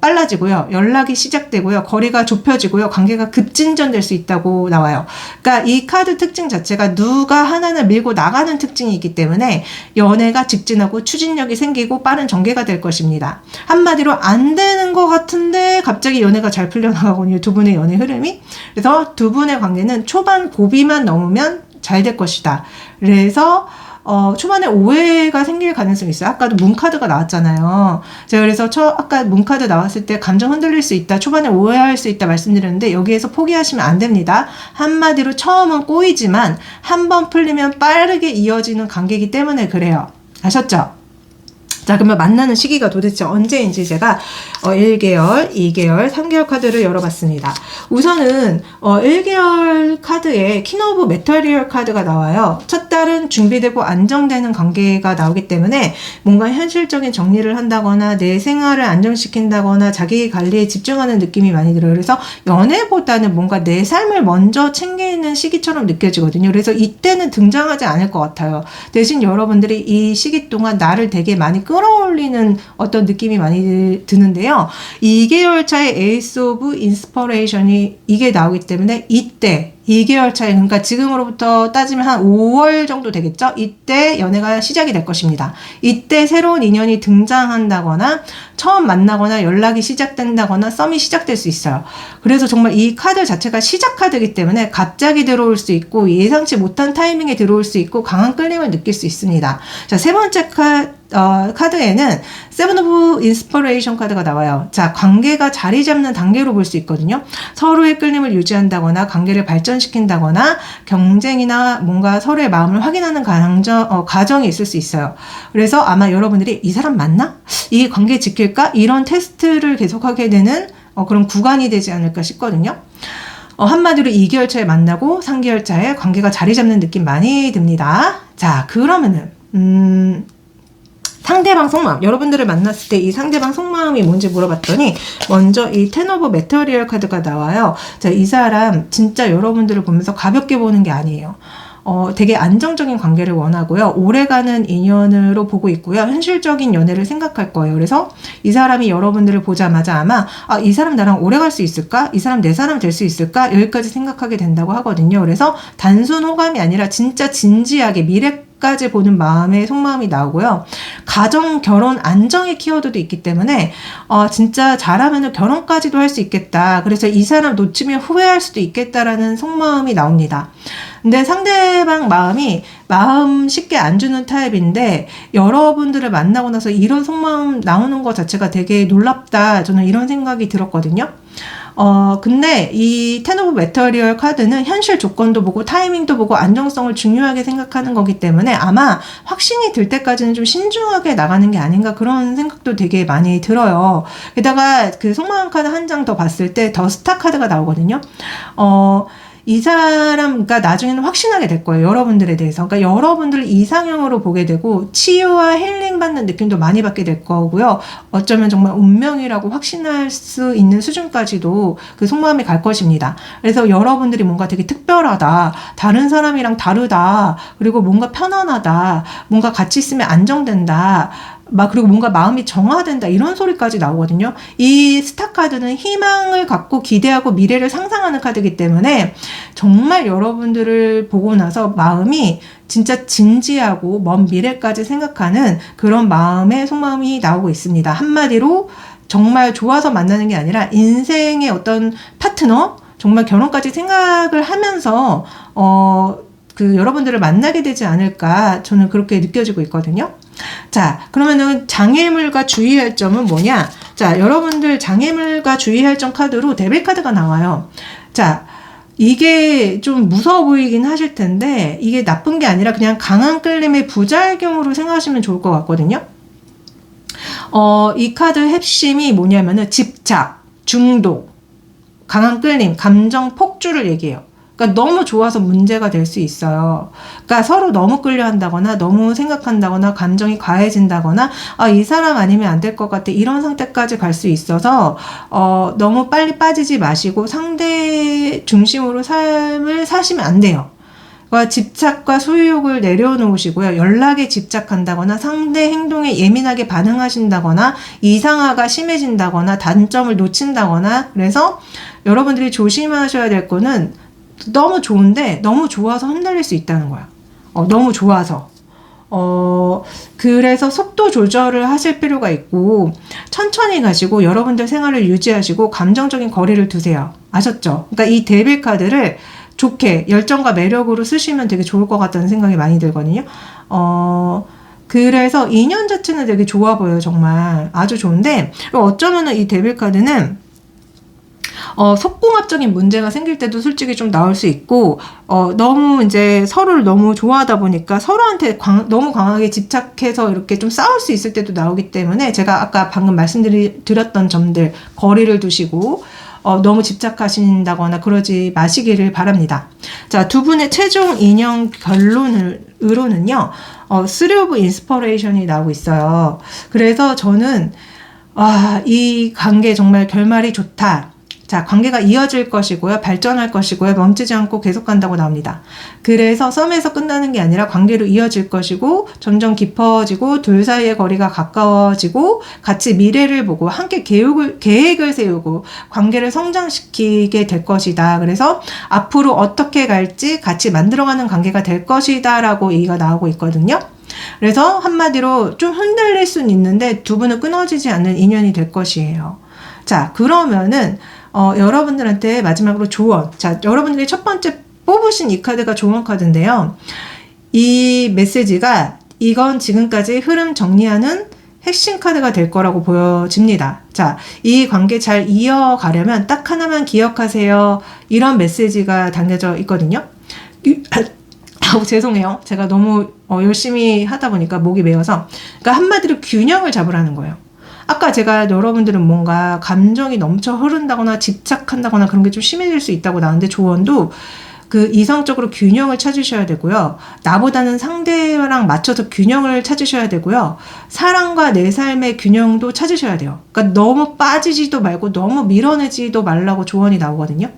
빨라지고요. 연락이 시작되고요. 거리가 좁혀지고요. 관계가 급진전될 수 있다고 나와요. 그러니까 이 카드 특징 자체가 누가 하나는 밀고 나가는 특징이 있기 때문에 연애가 직진하고 추진력이 생기고 빠른 전개가 될 것입니다. 한마디로 안 되는 것 같은데 갑자기 연애가 잘 풀려나가거든요. 두 분의 연애 흐름이. 그래서 두 분의 관계는 초반 고비만 넘으면 잘 될 것이다. 그래서 초반에 오해가 생길 가능성이 있어요. 아까도 문카드가 나왔잖아요. 제가 그래서 아까 문카드 나왔을 때 감정 흔들릴 수 있다, 초반에 오해할 수 있다 말씀드렸는데 여기에서 포기하시면 안 됩니다. 한마디로 처음은 꼬이지만 한 번 풀리면 빠르게 이어지는 관계이기 때문에 그래요. 아셨죠? 자, 그러면 만나는 시기가 도대체 언제인지 제가 1개월, 2개월, 3개월 카드를 열어봤습니다. 우선은 1개월 카드에 퀸 오브 메터리얼 카드가 나와요. 첫 달은 준비되고 안정되는 관계가 나오기 때문에 뭔가 현실적인 정리를 한다거나 내 생활을 안정시킨다거나 자기 관리에 집중하는 느낌이 많이 들어요. 그래서 연애보다는 뭔가 내 삶을 먼저 챙기는 시기처럼 느껴지거든요. 그래서 이때는 등장하지 않을 것 같아요. 대신 여러분들이 이 시기 동안 나를 되게 많이 끌어올리는 어떤 느낌이 많이 드는데요. 2개월 차에 에이스 오브 인스퍼레이션이 이게 나오기 때문에 이때 2개월 차에, 그러니까 지금으로부터 따지면 한 5월 정도 되겠죠? 이때 연애가 시작이 될 것입니다. 이때 새로운 인연이 등장한다거나 처음 만나거나 연락이 시작된다거나 썸이 시작될 수 있어요. 그래서 정말 이 카드 자체가 시작 카드이기 때문에 갑자기 들어올 수 있고 예상치 못한 타이밍에 들어올 수 있고 강한 끌림을 느낄 수 있습니다. 자, 세 번째 카드에는 세븐 오브 인스퍼레이션 카드가 나와요. 자, 관계가 자리 잡는 단계로 볼 수 있거든요. 서로의 끌림을 유지한다거나 관계를 발전시킨다거나 경쟁이나 뭔가 서로의 마음을 확인하는 과정이 있을 수 있어요. 그래서 아마 여러분들이 이 사람 맞나? 이 관계 지킬까? 이런 테스트를 계속하게 되는 그런 구간이 되지 않을까 싶거든요. 한마디로 2개월 차에 만나고 3개월 차에 관계가 자리 잡는 느낌 많이 듭니다. 자, 그러면은 상대방 속마음, 여러분들을 만났을 때 이 상대방 속마음이 뭔지 물어봤더니 먼저 이 텐 오브 메터리얼 카드가 나와요. 자, 이 사람 진짜 여러분들을 보면서 가볍게 보는 게 아니에요. 되게 안정적인 관계를 원하고요. 오래가는 인연으로 보고 있고요. 현실적인 연애를 생각할 거예요. 그래서 이 사람이 여러분들을 보자마자 아마 이 사람 나랑 오래 갈 수 있을까? 이 사람 내 사람 될 수 있을까? 여기까지 생각하게 된다고 하거든요. 그래서 단순 호감이 아니라 진짜 진지하게 미래까지 보는 마음의 속마음이 나오고요. 가정, 결혼, 안정의 키워드도 있기 때문에 진짜 잘하면 결혼까지도 할 수 있겠다. 그래서 이 사람 놓치면 후회할 수도 있겠다라는 속마음이 나옵니다. 근데 상대방 마음 쉽게 안 주는 타입인데 여러분들을 만나고 나서 이런 속마음 나오는 것 자체가 되게 놀랍다. 저는 이런 생각이 들었거든요. 근데 이 텐 오브 메터리얼 카드는 현실 조건도 보고 타이밍도 보고 안정성을 중요하게 생각하는 거기 때문에 아마 확신이 들 때까지는 좀 신중하게 나가는 게 아닌가 그런 생각도 되게 많이 들어요. 게다가 그 속마음 카드 한 장 더 봤을 때 더 스타 카드가 나오거든요. 이 사람과 나중에는 확신하게 될 거예요. 여러분들에 대해서. 그러니까 여러분들을 이상형으로 보게 되고 치유와 힐링 받는 느낌도 많이 받게 될 거고요. 어쩌면 정말 운명이라고 확신할 수 있는 수준까지도 그 속마음이 갈 것입니다. 그래서 여러분들이 뭔가 되게 특별하다. 다른 사람이랑 다르다. 그리고 뭔가 편안하다. 뭔가 같이 있으면 안정된다. 그리고 뭔가 마음이 정화된다 이런 소리까지 나오거든요. 이 스타 카드는 희망을 갖고 기대하고 미래를 상상하는 카드이기 때문에 정말 여러분들을 보고 나서 마음이 진짜 진지하고 먼 미래까지 생각하는 그런 마음의 속마음이 나오고 있습니다. 한마디로 정말 좋아서 만나는 게 아니라 인생의 어떤 파트너, 정말 결혼까지 생각을 하면서 여러분들을 만나게 되지 않을까 저는 그렇게 느껴지고 있거든요. 자, 그러면은 장애물과 주의할 점은 뭐냐? 자, 여러분들 장애물과 주의할 점 카드로 데빌 카드가 나와요. 자, 이게 좀 무서워 보이긴 하실 텐데 이게 나쁜 게 아니라 그냥 강한 끌림의 부작용으로 생각하시면 좋을 것 같거든요. 이 카드 핵심이 뭐냐면은 집착, 중독, 강한 끌림, 감정 폭주를 얘기해요. 그러니까 너무 좋아서 문제가 될 수 있어요. 그러니까 서로 너무 끌려한다거나 너무 생각한다거나 감정이 과해진다거나 이 사람 아니면 안 될 것 같아 이런 상태까지 갈 수 있어서 너무 빨리 빠지지 마시고 상대 중심으로 삶을 사시면 안 돼요. 그러니까 집착과 소유욕을 내려놓으시고요. 연락에 집착한다거나 상대 행동에 예민하게 반응하신다거나 이상화가 심해진다거나 단점을 놓친다거나 그래서 여러분들이 조심하셔야 될 거는 너무 좋은데 너무 좋아서 흔들릴 수 있다는 거야. 너무 좋아서. 그래서 속도 조절을 하실 필요가 있고 천천히 가시고 여러분들 생활을 유지하시고 감정적인 거리를 두세요. 아셨죠? 그러니까 이 데빌 카드를 좋게 열정과 매력으로 쓰시면 되게 좋을 것 같다는 생각이 많이 들거든요. 그래서 인연 자체는 되게 좋아 보여요. 정말 아주 좋은데 어쩌면은 이 데빌 카드는 속궁합적인 문제가 생길 때도 솔직히 좀 나올 수 있고, 너무 이제 서로를 너무 좋아하다 보니까 서로한테 너무 강하게 집착해서 이렇게 좀 싸울 수 있을 때도 나오기 때문에 제가 아까 방금 말씀드렸던 점들, 거리를 두시고, 너무 집착하신다거나 그러지 마시기를 바랍니다. 자, 두 분의 최종 인연 결론으로는요, 3 of Inspiration이 나오고 있어요. 그래서 저는, 이 관계 정말 결말이 좋다. 자, 관계가 이어질 것이고요. 발전할 것이고요. 멈추지 않고 계속 간다고 나옵니다. 그래서 썸에서 끝나는 게 아니라 관계로 이어질 것이고 점점 깊어지고 둘 사이의 거리가 가까워지고 같이 미래를 보고 함께 계획을 세우고 관계를 성장시키게 될 것이다. 그래서 앞으로 어떻게 갈지 같이 만들어가는 관계가 될 것이다 라고 얘기가 나오고 있거든요. 그래서 한마디로 좀 흔들릴 수는 있는데 두 분은 끊어지지 않는 인연이 될 것이에요. 자, 그러면은 여러분들한테 마지막으로 조언. 자, 여러분들이 첫 번째 뽑으신 이 카드가 조언 카드인데요. 이 메시지가 이건 지금까지 흐름 정리하는 핵심 카드가 될 거라고 보여집니다. 자, 이 관계 잘 이어가려면 딱 하나만 기억하세요. 이런 메시지가 담겨져 있거든요. 죄송해요. 제가 너무 열심히 하다 보니까 목이 메어서. 그러니까 한마디로 균형을 잡으라는 거예요. 아까 제가 여러분들은 뭔가 감정이 넘쳐 흐른다거나 집착한다거나 그런 게 좀 심해질 수 있다고 나왔는데 조언도 그 이성적으로 균형을 찾으셔야 되고요. 나보다는 상대랑 맞춰서 균형을 찾으셔야 되고요. 사랑과 내 삶의 균형도 찾으셔야 돼요. 그러니까 너무 빠지지도 말고 너무 밀어내지도 말라고 조언이 나오거든요.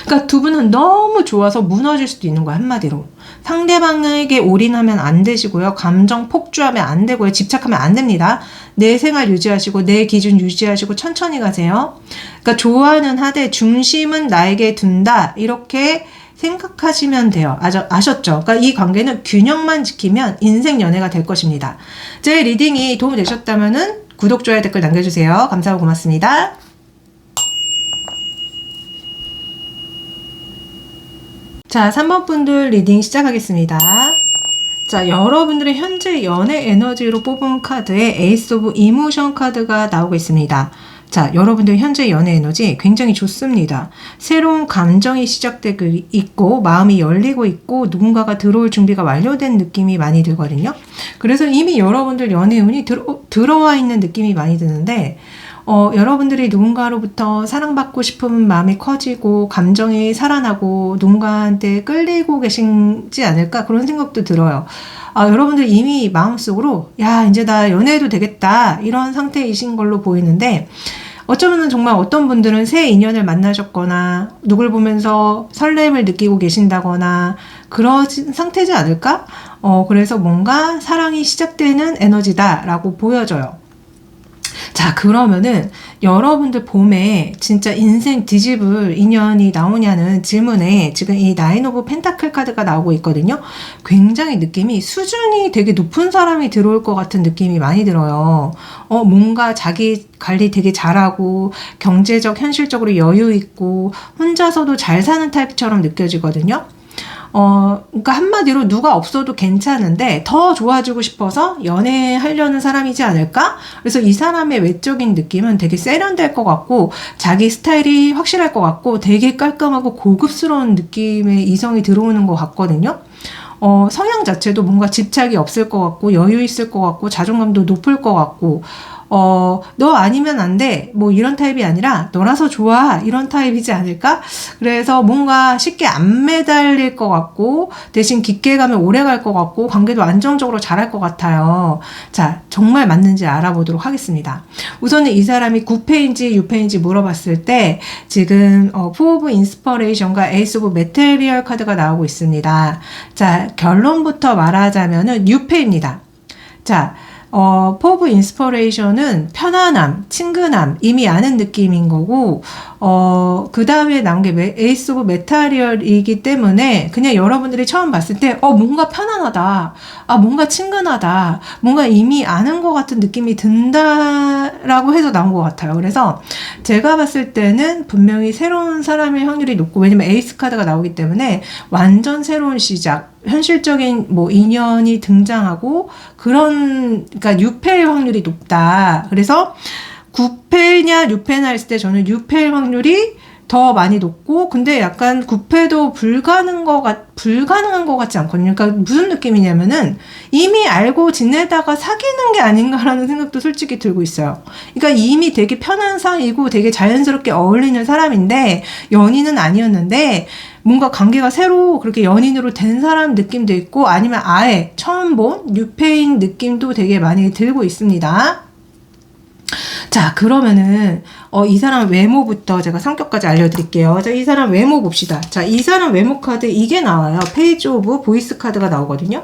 그러니까 두 분은 너무 좋아서 무너질 수도 있는 거야, 한마디로. 상대방에게 올인하면 안 되시고요. 감정 폭주하면 안 되고요. 집착하면 안 됩니다. 내 생활 유지하시고 내 기준 유지하시고 천천히 가세요. 그러니까 좋아하는 하되 중심은 나에게 둔다. 이렇게 생각하시면 돼요. 아셨죠? 그러니까 이 관계는 균형만 지키면 인생 연애가 될 것입니다. 제 리딩이 도움이 되셨다면은 구독, 좋아요, 댓글 남겨주세요. 감사하고 고맙습니다. 자, 3번 분들 리딩 시작하겠습니다. 자, 여러분들의 현재 연애 에너지로 뽑은 카드에 에이스 오브 이모션 카드가 나오고 있습니다. 자, 여러분들 현재 연애 에너지 굉장히 좋습니다. 새로운 감정이 시작되고 있고 마음이 열리고 있고 누군가가 들어올 준비가 완료된 느낌이 많이 들거든요. 그래서 이미 여러분들 연애 운이 들어와 있는 느낌이 많이 드는데 여러분들이 누군가로부터 사랑받고 싶은 마음이 커지고 감정이 살아나고 누군가한테 끌리고 계시지 않을까 그런 생각도 들어요. 여러분들 이미 마음속으로 야, 이제 나 연애해도 되겠다 이런 상태이신 걸로 보이는데 어쩌면 정말 어떤 분들은 새 인연을 만나셨거나 누굴 보면서 설렘을 느끼고 계신다거나 그런 상태지 않을까? 그래서 뭔가 사랑이 시작되는 에너지다라고 보여져요. 자, 그러면은 여러분들 봄에 진짜 인생 뒤집을 인연이 나오냐는 질문에 지금 이 나인 오브 펜타클 카드가 나오고 있거든요. 굉장히 느낌이 수준이 되게 높은 사람이 들어올 것 같은 느낌이 많이 들어요. 뭔가 자기 관리 되게 잘하고 경제적, 현실적으로 여유 있고 혼자서도 잘 사는 타입처럼 느껴지거든요. 그러니까 한마디로 누가 없어도 괜찮은데 더 좋아지고 싶어서 연애하려는 사람이지 않을까? 그래서 이 사람의 외적인 느낌은 되게 세련될 것 같고 자기 스타일이 확실할 것 같고 되게 깔끔하고 고급스러운 느낌의 이성이 들어오는 것 같거든요. 성향 자체도 뭔가 집착이 없을 것 같고 여유 있을 것 같고 자존감도 높을 것 같고 너 아니면 안 돼. 뭐 이런 타입이 아니라 너라서 좋아. 이런 타입이지 않을까? 그래서 뭔가 쉽게 안 매달릴 것 같고 대신 깊게 가면 오래 갈 것 같고 관계도 안정적으로 잘할 것 같아요. 자, 정말 맞는지 알아보도록 하겠습니다. 우선은 이 사람이 9패인지 6패인지 물어봤을 때 지금 4 오브 인스퍼레이션과 에이스 오브 메테리얼 카드가 나오고 있습니다. 자, 결론부터 말하자면은 6패입니다. 자, 4 오브 인스퍼레이션은 편안함, 친근함, 이미 아는 느낌인 거고 그 다음에 나온 게 에이스 오브 메타리얼이기 때문에 그냥 여러분들이 처음 봤을 때 뭔가 편안하다, 뭔가 친근하다, 뭔가 이미 아는 것 같은 느낌이 든다라고 해서 나온 것 같아요. 그래서 제가 봤을 때는 분명히 새로운 사람일 확률이 높고 왜냐면 에이스 카드가 나오기 때문에 완전 새로운 시작, 현실적인 뭐 인연이 등장하고 그러니까 6패일 확률이 높다. 그래서 9패냐 6패냐 했을 때 저는 6패일 확률이 더 많이 높고 근데 약간 9패도 불가능한 것 같지 않거든요. 그러니까 무슨 느낌이냐면은 이미 알고 지내다가 사귀는 게 아닌가라는 생각도 솔직히 들고 있어요. 그러니까 이미 되게 편한 사이고 되게 자연스럽게 어울리는 사람인데 연인은 아니었는데 뭔가 관계가 새로 그렇게 연인으로 된 사람 느낌도 있고 아니면 아예 처음 본 뉴페인 느낌도 되게 많이 들고 있습니다. 자, 그러면은 이 사람 외모부터 제가 성격까지 알려드릴게요. 자, 이 사람 외모 봅시다. 자, 이 사람 외모 카드 이게 나와요. 페이지 오브 보이스 카드가 나오거든요.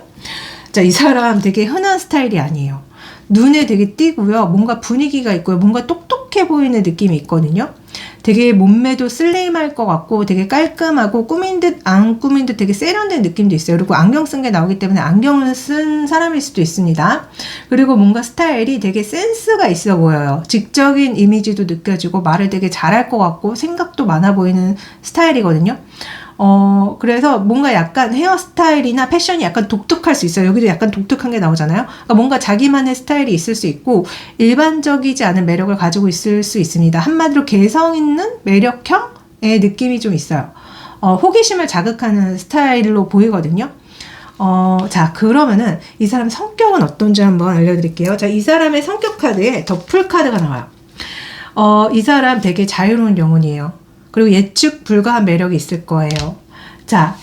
자, 이 사람 되게 흔한 스타일이 아니에요. 눈에 되게 띄고요. 뭔가 분위기가 있고요. 뭔가 똑똑해 보이는 느낌이 있거든요. 되게 몸매도 슬림할 것 같고 되게 깔끔하고 꾸민 듯 안 꾸민 듯 되게 세련된 느낌도 있어요. 그리고 안경 쓴 게 나오기 때문에 안경을 쓴 사람일 수도 있습니다. 그리고 뭔가 스타일이 되게 센스가 있어 보여요. 직접인 이미지도 느껴지고 말을 되게 잘할 것 같고 생각도 많아 보이는 스타일이거든요. 그래서 뭔가 약간 헤어스타일이나 패션이 약간 독특할 수 있어요. 여기도 약간 독특한 게 나오잖아요. 그러니까 뭔가 자기만의 스타일이 있을 수 있고 일반적이지 않은 매력을 가지고 있을 수 있습니다. 한마디로 개성 있는 매력형의 느낌이 좀 있어요. 호기심을 자극하는 스타일로 보이거든요. 자, 그러면은 이 사람 성격은 어떤지 한번 알려드릴게요. 자, 이 사람의 성격 카드에 더풀 카드가 나와요. 이 사람 되게 자유로운 영혼이에요. 그리고 예측 불가한 매력이 있을 거예요. 자,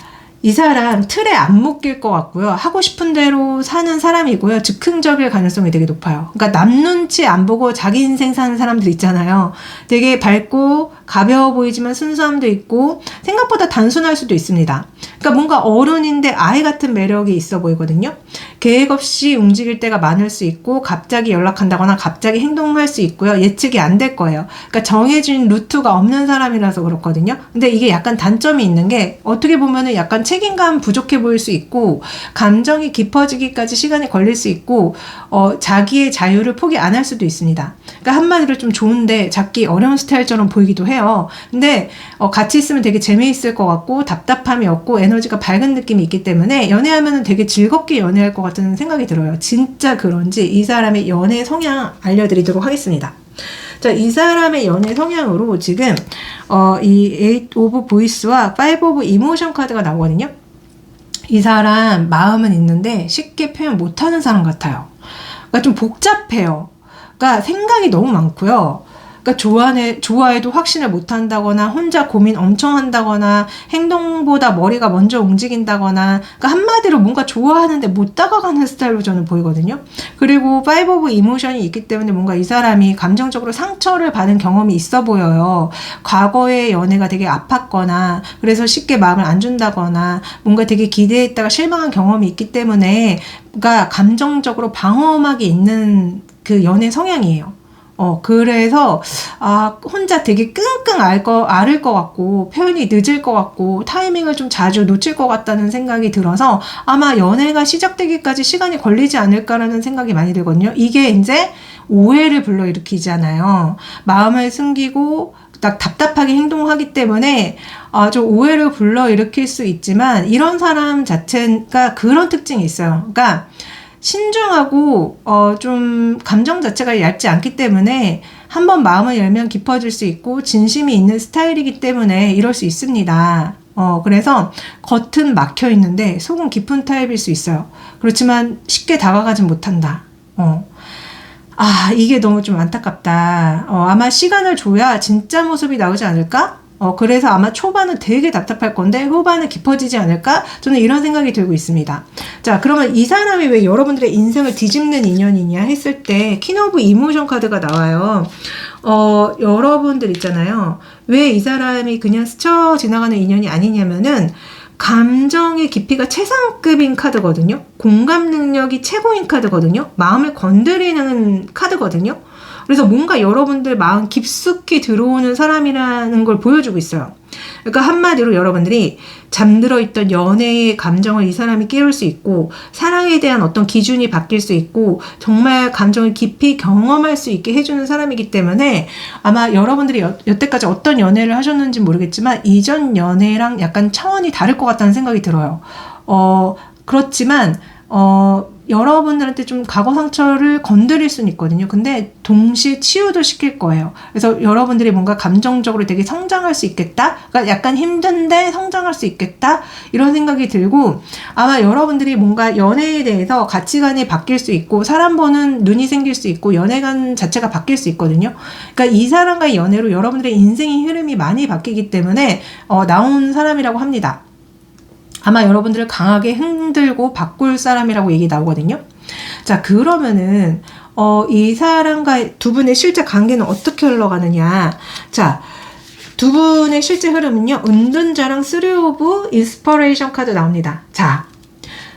이 사람 틀에 안 묶일 것 같고요. 하고 싶은 대로 사는 사람이고요. 즉흥적일 가능성이 되게 높아요. 그러니까 남 눈치 안 보고 자기 인생 사는 사람들 있잖아요. 되게 밝고 가벼워 보이지만 순수함도 있고 생각보다 단순할 수도 있습니다. 그러니까 뭔가 어른인데 아이 같은 매력이 있어 보이거든요. 계획 없이 움직일 때가 많을 수 있고 갑자기 연락한다거나 갑자기 행동할 수 있고요. 예측이 안 될 거예요. 그러니까 정해진 루트가 없는 사람이라서 그렇거든요. 근데 이게 약간 단점이 있는 게 어떻게 보면은 약간 책임감 부족해 보일 수 있고 감정이 깊어지기까지 시간이 걸릴 수 있고 자기의 자유를 포기 안 할 수도 있습니다. 그러니까 한마디로 좀 좋은데 잡기 어려운 스타일처럼 보이기도 해요. 근데 같이 있으면 되게 재미있을 것 같고 답답함이 없고 에너지가 밝은 느낌이 있기 때문에 연애하면 되게 즐겁게 연애할 것 같은 생각이 들어요. 진짜 그런지 이 사람의 연애 성향 알려드리도록 하겠습니다. 자, 이 사람의 연애 성향으로 지금 이 8 오브 보이스와 5 오브 이모션 카드가 나오거든요. 이 사람 마음은 있는데 쉽게 표현 못하는 사람 같아요. 그러니까 좀 복잡해요. 그러니까 생각이 너무 많고요. 그러니까 좋아해도 확신을 못 한다거나 혼자 고민 엄청 한다거나 행동보다 머리가 먼저 움직인다거나 그러니까 한마디로 뭔가 좋아하는데 못 다가가는 스타일로 저는 보이거든요. 그리고 5 오브 이모션이 있기 때문에 뭔가 이 사람이 감정적으로 상처를 받은 경험이 있어 보여요. 과거의 연애가 되게 아팠거나 그래서 쉽게 마음을 안 준다거나 뭔가 되게 기대했다가 실망한 경험이 있기 때문에 그러니까 감정적으로 방어막이 있는 그 연애 성향이에요. 그래서, 혼자 되게 끙끙 앓을 것 같고, 표현이 늦을 것 같고, 타이밍을 좀 자주 놓칠 것 같다는 생각이 들어서, 아마 연애가 시작되기까지 시간이 걸리지 않을까라는 생각이 많이 들거든요. 이게 이제 오해를 불러일으키잖아요. 마음을 숨기고, 딱 답답하게 행동하기 때문에, 좀 오해를 불러일으킬 수 있지만, 이런 사람 자체가 그런 특징이 있어요. 그러니까, 신중하고 좀 감정 자체가 얇지 않기 때문에 한번 마음을 열면 깊어질 수 있고 진심이 있는 스타일이기 때문에 이럴 수 있습니다. 그래서 겉은 막혀 있는데 속은 깊은 타입일 수 있어요. 그렇지만 쉽게 다가가진 못한다. 이게 너무 좀 안타깝다. 아마 시간을 줘야 진짜 모습이 나오지 않을까? 그래서 아마 초반은 되게 답답할 건데 후반은 깊어지지 않을까? 저는 이런 생각이 들고 있습니다. 자, 그러면 이 사람이 왜 여러분들의 인생을 뒤집는 인연이냐 했을 때 퀸 오브 이모션 카드가 나와요. 여러분들 있잖아요. 왜 이 사람이 그냥 스쳐 지나가는 인연이 아니냐면은 감정의 깊이가 최상급인 카드거든요. 공감 능력이 최고인 카드거든요. 마음을 건드리는 카드거든요. 그래서 뭔가 여러분들 마음 깊숙이 들어오는 사람이라는 걸 보여주고 있어요. 그러니까 한마디로 여러분들이 잠들어 있던 연애의 감정을 이 사람이 깨울 수 있고 사랑에 대한 어떤 기준이 바뀔 수 있고 정말 감정을 깊이 경험할 수 있게 해주는 사람이기 때문에 아마 여러분들이 여태까지 어떤 연애를 하셨는지 모르겠지만 이전 연애랑 약간 차원이 다를 것 같다는 생각이 들어요. 그렇지만 여러분들한테 좀 과거 상처를 건드릴 수는 있거든요. 근데 동시에 치유도 시킬 거예요. 그래서 여러분들이 뭔가 감정적으로 되게 성장할 수 있겠다? 그러니까 약간 힘든데 성장할 수 있겠다? 이런 생각이 들고 아마 여러분들이 뭔가 연애에 대해서 가치관이 바뀔 수 있고 사람 보는 눈이 생길 수 있고 연애관 자체가 바뀔 수 있거든요. 그러니까 이 사람과의 연애로 여러분들의 인생의 흐름이 많이 바뀌기 때문에 나온 사람이라고 합니다. 아마 여러분들을 강하게 흔들고 바꿀 사람이라고 얘기 나오거든요. 자, 그러면은 이 사람과 두 분의 실제 관계는 어떻게 흘러가느냐. 자, 두 분의 실제 흐름은요. 은둔자랑 3 오브 인스퍼레이션 카드 나옵니다. 자,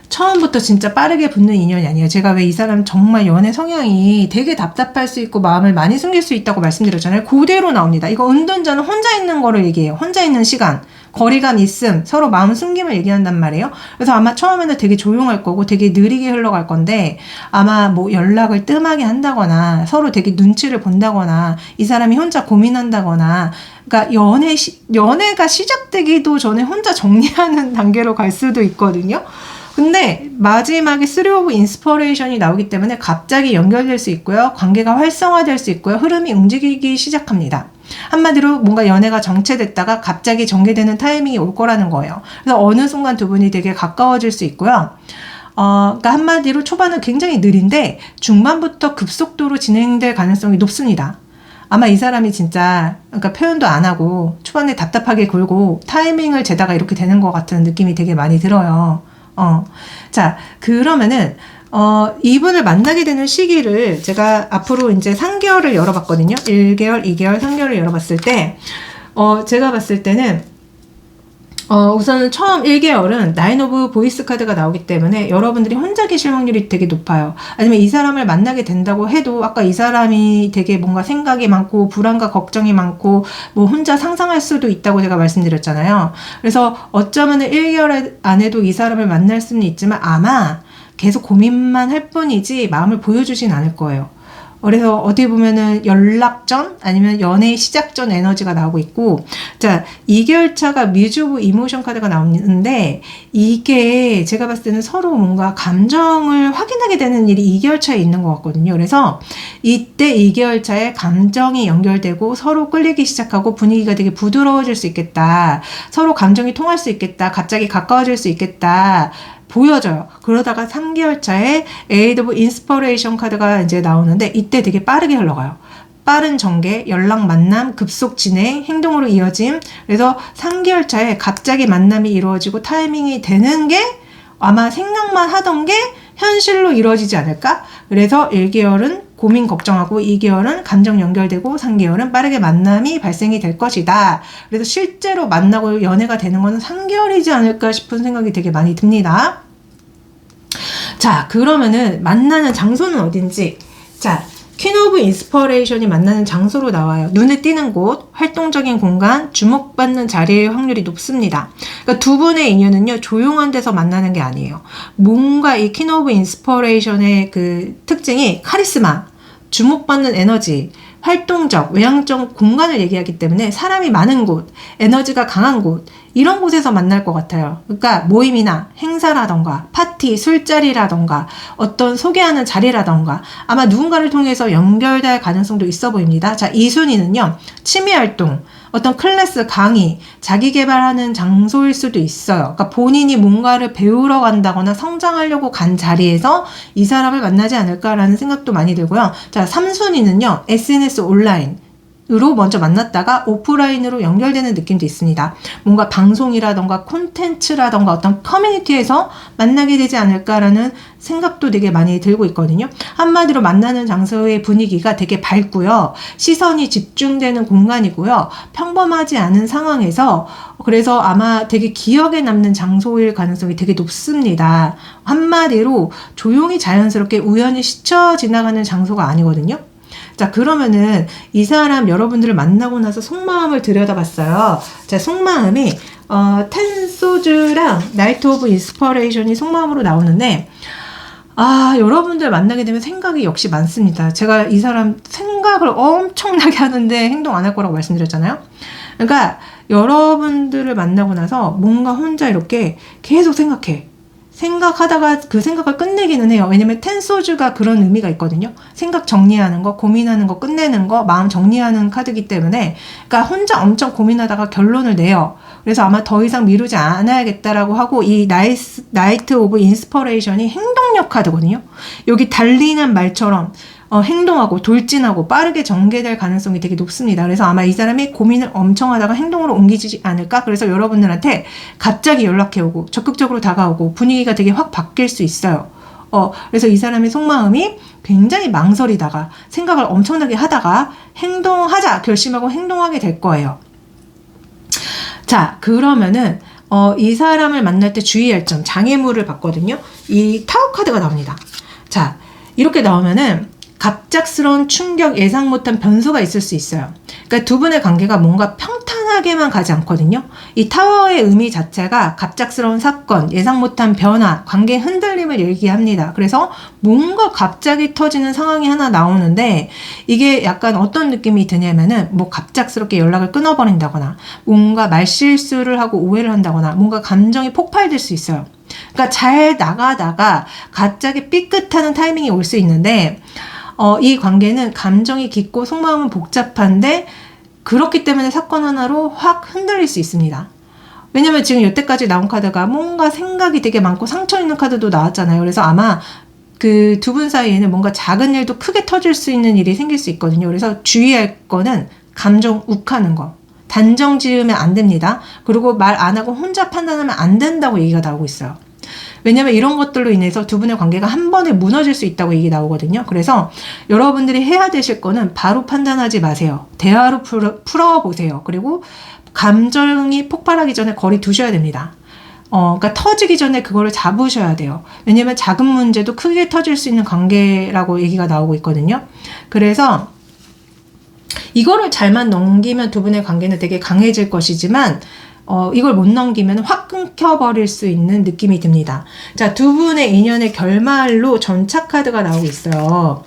처음부터 진짜 빠르게 붙는 인연이 아니에요. 제가 왜 이 사람 정말 연애 성향이 되게 답답할 수 있고 마음을 많이 숨길 수 있다고 말씀드렸잖아요. 그대로 나옵니다. 이거 은둔자는 혼자 있는 거를 얘기해요. 혼자 있는 시간, 거리감 있음, 서로 마음 숨김을 얘기한단 말이에요. 그래서 아마 처음에는 되게 조용할 거고 되게 느리게 흘러갈 건데 아마 뭐 연락을 뜸하게 한다거나 서로 되게 눈치를 본다거나 이 사람이 혼자 고민한다거나 그러니까 연애가 시작되기도 전에 혼자 정리하는 단계로 갈 수도 있거든요. 근데 마지막에 3 오브 인스퍼레이션이 나오기 때문에 갑자기 연결될 수 있고요. 관계가 활성화될 수 있고요. 흐름이 움직이기 시작합니다. 한마디로 뭔가 연애가 정체됐다가 갑자기 전개되는 타이밍이 올 거라는 거예요. 그래서 어느 순간 두 분이 되게 가까워질 수 있고요. 그러니까 한마디로 초반은 굉장히 느린데 중반부터 급속도로 진행될 가능성이 높습니다. 아마 이 사람이 진짜 그러니까 표현도 안 하고 초반에 답답하게 굴고 타이밍을 재다가 이렇게 되는 것 같은 느낌이 되게 많이 들어요. 자, 그러면은, 이분을 만나게 되는 시기를 제가 앞으로 이제 3개월을 열어봤거든요. 1개월, 2개월, 3개월을 열어봤을 때, 제가 봤을 때는, 우선은 처음 1개월은 9 오브 보이스 카드가 나오기 때문에 여러분들이 혼자 계실 확률이 되게 높아요. 아니면 이 사람을 만나게 된다고 해도 아까 이 사람이 되게 뭔가 생각이 많고 불안과 걱정이 많고 뭐 혼자 상상할 수도 있다고 제가 말씀드렸잖아요. 그래서 어쩌면 1개월 안에도 이 사람을 만날 수는 있지만 아마 계속 고민만 할 뿐이지 마음을 보여주진 않을 거예요. 그래서 어떻게 보면은 연락 전 아니면 연애 시작 전 에너지가 나오고 있고 자 2개월 차가 뮤즈 오브 이모션 카드가 나오는데 이게 제가 봤을 때는 서로 뭔가 감정을 확인하게 되는 일이 2개월 차에 있는 것 같거든요. 그래서 이때 2개월 차에 감정이 연결되고 서로 끌리기 시작하고 분위기가 되게 부드러워질 수 있겠다. 서로 감정이 통할 수 있겠다. 갑자기 가까워질 수 있겠다. 보여져요. 그러다가 3개월 차에 에이드 오브 인스퍼레이션 카드가 이제 나오는데 이때 되게 빠르게 흘러가요. 빠른 전개, 연락 만남, 급속 진행, 행동으로 이어짐. 그래서 3개월 차에 갑자기 만남이 이루어지고 타이밍이 되는 게 아마 생각만 하던 게 현실로 이루어지지 않을까? 그래서 1개월은 고민 걱정하고 2개월은 감정 연결되고 3개월은 빠르게 만남이 발생이 될 것이다. 그래서 실제로 만나고 연애가 되는 거는 3개월이지 않을까 싶은 생각이 되게 많이 듭니다. 자, 그러면은 만나는 장소는 어딘지. 자, 퀸 오브 인스퍼레이션이 만나는 장소로 나와요. 눈에 띄는 곳, 활동적인 공간, 주목받는 자리의 확률이 높습니다. 그러니까 두 분의 인연은요, 조용한 데서 만나는 게 아니에요. 뭔가 이 퀸 오브 인스퍼레이션의 그 특징이 카리스마, 주목받는 에너지, 활동적, 외향적 공간을 얘기하기 때문에 사람이 많은 곳, 에너지가 강한 곳, 이런 곳에서 만날 것 같아요. 그러니까 모임이나 행사라던가 파티, 술자리라던가 어떤 소개하는 자리라던가 아마 누군가를 통해서 연결될 가능성도 있어 보입니다. 자, 이 순위는요. 취미활동, 어떤 클래스, 강의, 자기계발하는 장소일 수도 있어요. 그러니까 본인이 뭔가를 배우러 간다거나 성장하려고 간 자리에서 이 사람을 만나지 않을까라는 생각도 많이 들고요. 자, 3순위는요. SNS 온라인. 으로 먼저 만났다가 오프라인으로 연결되는 느낌도 있습니다. 뭔가 방송이라던가 콘텐츠라던가 어떤 커뮤니티에서 만나게 되지 않을까라는 생각도 되게 많이 들고 있거든요. 한마디로 만나는 장소의 분위기가 되게 밝고요. 시선이 집중되는 공간이고요. 평범하지 않은 상황에서 그래서 아마 되게 기억에 남는 장소일 가능성이 되게 높습니다. 한마디로 조용히 자연스럽게 우연히 스쳐 지나가는 장소가 아니거든요. 자, 그러면은 이 사람 여러분들을 만나고 나서 속마음을 들여다봤어요. 자, 속마음이 텐소즈랑 나이트 오브 인스퍼레이션이 속마음으로 나오는데 여러분들 만나게 되면 생각이 역시 많습니다. 제가 이 사람 생각을 엄청나게 하는데 행동 안 할 거라고 말씀드렸잖아요. 그러니까 여러분들을 만나고 나서 뭔가 혼자 이렇게 계속 생각하다가 그 생각을 끝내기는 해요. 왜냐면 텐소즈가 그런 의미가 있거든요. 생각 정리하는 거, 고민하는 거, 끝내는 거, 마음 정리하는 카드이기 때문에 그러니까 혼자 엄청 고민하다가 결론을 내요. 그래서 아마 더 이상 미루지 않아야겠다라고 하고 이 나이트 오브 인스퍼레이션이 행동력 카드거든요. 여기 달리는 말처럼 행동하고 돌진하고 빠르게 전개될 가능성이 되게 높습니다. 그래서 아마 이 사람이 고민을 엄청 하다가 행동으로 옮기지 않을까? 그래서 여러분들한테 갑자기 연락해오고 적극적으로 다가오고 분위기가 되게 확 바뀔 수 있어요. 그래서 이 사람의 속마음이 굉장히 망설이다가 생각을 엄청나게 하다가 행동하자 결심하고 행동하게 될 거예요. 자, 그러면은 이 사람을 만날 때 주의할 점, 장애물을 봤거든요. 이 타워 카드가 나옵니다. 자, 이렇게 나오면은 갑작스러운 충격, 예상 못한 변수가 있을 수 있어요. 그러니까 두 분의 관계가 뭔가 평탄하게만 가지 않거든요. 이 타워의 의미 자체가 갑작스러운 사건, 예상 못한 변화, 관계 흔들림을 얘기합니다. 그래서 뭔가 갑자기 터지는 상황이 하나 나오는데 이게 약간 어떤 느낌이 드냐면은 뭐 갑작스럽게 연락을 끊어버린다거나 뭔가 말실수를 하고 오해를 한다거나 뭔가 감정이 폭발될 수 있어요. 그러니까 잘 나가다가 갑자기 삐끗하는 타이밍이 올 수 있는데 이 관계는 감정이 깊고 속마음은 복잡한데 그렇기 때문에 사건 하나로 확 흔들릴 수 있습니다. 왜냐면 지금 여태까지 나온 카드가 뭔가 생각이 되게 많고 상처 있는 카드도 나왔잖아요. 그래서 아마 그 두 분 사이에는 뭔가 작은 일도 크게 터질 수 있는 일이 생길 수 있거든요. 그래서 주의할 거는 감정 욱하는 거. 단정 지으면 안 됩니다. 그리고 말 안 하고 혼자 판단하면 안 된다고 얘기가 나오고 있어요. 왜냐면 이런 것들로 인해서 두 분의 관계가 한 번에 무너질 수 있다고 얘기 나오거든요. 그래서 여러분들이 해야 되실 거는 바로 판단하지 마세요. 대화로 풀어보세요. 그리고 감정이 폭발하기 전에 거리 두셔야 됩니다. 그러니까 터지기 전에 그거를 잡으셔야 돼요. 왜냐면 작은 문제도 크게 터질 수 있는 관계라고 얘기가 나오고 있거든요. 그래서 이거를 잘만 넘기면 두 분의 관계는 되게 강해질 것이지만 이걸 못 넘기면 확 끊겨버릴 수 있는 느낌이 듭니다. 자, 두 분의 인연의 결말로 전차 카드가 나오고 있어요.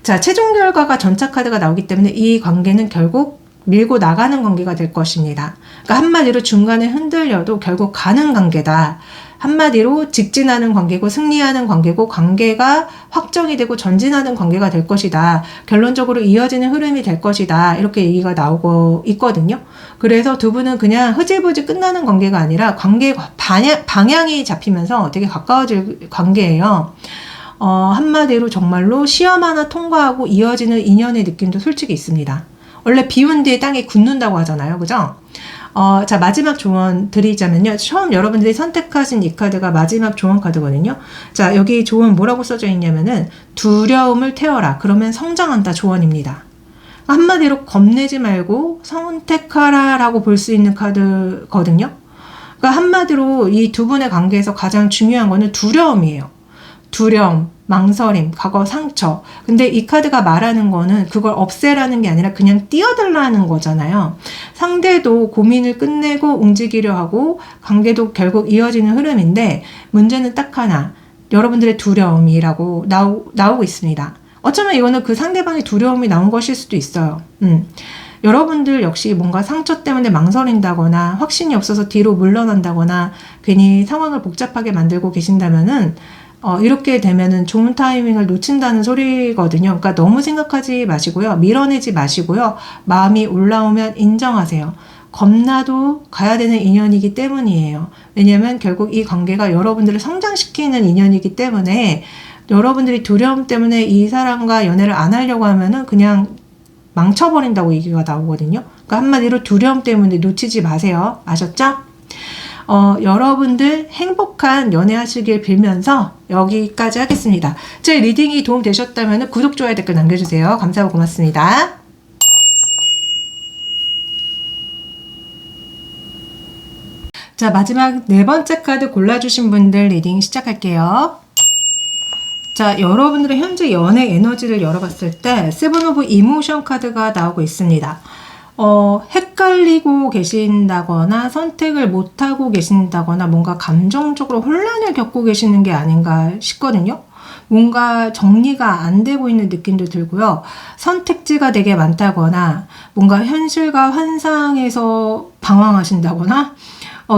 자, 최종 결과가 전차 카드가 나오기 때문에 이 관계는 결국 밀고 나가는 관계가 될 것입니다. 그러니까 한마디로 중간에 흔들려도 결국 가는 관계다. 한마디로 직진하는 관계고 승리하는 관계고 관계가 확정이 되고 전진하는 관계가 될 것이다. 결론적으로 이어지는 흐름이 될 것이다. 이렇게 얘기가 나오고 있거든요. 그래서 두 분은 그냥 흐지부지 끝나는 관계가 아니라 관계 방향이 잡히면서 되게 가까워질 관계예요. 한마디로 정말로 시험 하나 통과하고 이어지는 인연의 느낌도 솔직히 있습니다. 원래 비운 뒤에 땅이 굳는다고 하잖아요. 그죠? 자, 마지막 조언 드리자면요. 처음 여러분들이 선택하신 이 카드가 마지막 조언 카드거든요. 자, 여기 조언 뭐라고 써져 있냐면은 두려움을 태워라. 그러면 성장한다 조언입니다. 한마디로 겁내지 말고 선택하라 라고 볼 수 있는 카드거든요. 그러니까 한마디로 이 두 분의 관계에서 가장 중요한 거는 두려움이에요. 두려움, 망설임, 과거 상처. 근데 이 카드가 말하는 거는 그걸 없애라는 게 아니라 그냥 뛰어들라는 거잖아요. 상대도 고민을 끝내고 움직이려 하고 관계도 결국 이어지는 흐름인데 문제는 딱 하나. 여러분들의 두려움이라고 나오고 있습니다. 어쩌면 이거는 그 상대방의 두려움이 나온 것일 수도 있어요. 여러분들 역시 뭔가 상처 때문에 망설인다거나 확신이 없어서 뒤로 물러난다거나 괜히 상황을 복잡하게 만들고 계신다면은 이렇게 되면은 좋은 타이밍을 놓친다는 소리거든요. 그러니까 너무 생각하지 마시고요. 밀어내지 마시고요. 마음이 올라오면 인정하세요. 겁나도 가야 되는 인연이기 때문이에요. 왜냐면 결국 이 관계가 여러분들을 성장시키는 인연이기 때문에 여러분들이 두려움 때문에 이 사람과 연애를 안 하려고 하면은 그냥 망쳐버린다고 얘기가 나오거든요. 그러니까 한마디로 두려움 때문에 놓치지 마세요. 아셨죠? 여러분들 행복한 연애하시길 빌면서 여기까지 하겠습니다. 제 리딩이 도움되셨다면 구독, 좋아요, 댓글 남겨주세요. 감사하고 고맙습니다. 자, 마지막 네 번째 카드 골라주신 분들 리딩 시작할게요. 자, 여러분들의 현재 연애 에너지를 열어봤을 때 세븐 오브 이모션 카드가 나오고 있습니다. 헷갈리고 계신다거나 선택을 못하고 계신다거나 뭔가 감정적으로 혼란을 겪고 계시는 게 아닌가 싶거든요. 뭔가 정리가 안 되고 있는 느낌도 들고요. 선택지가 되게 많다거나 뭔가 현실과 환상에서 방황하신다거나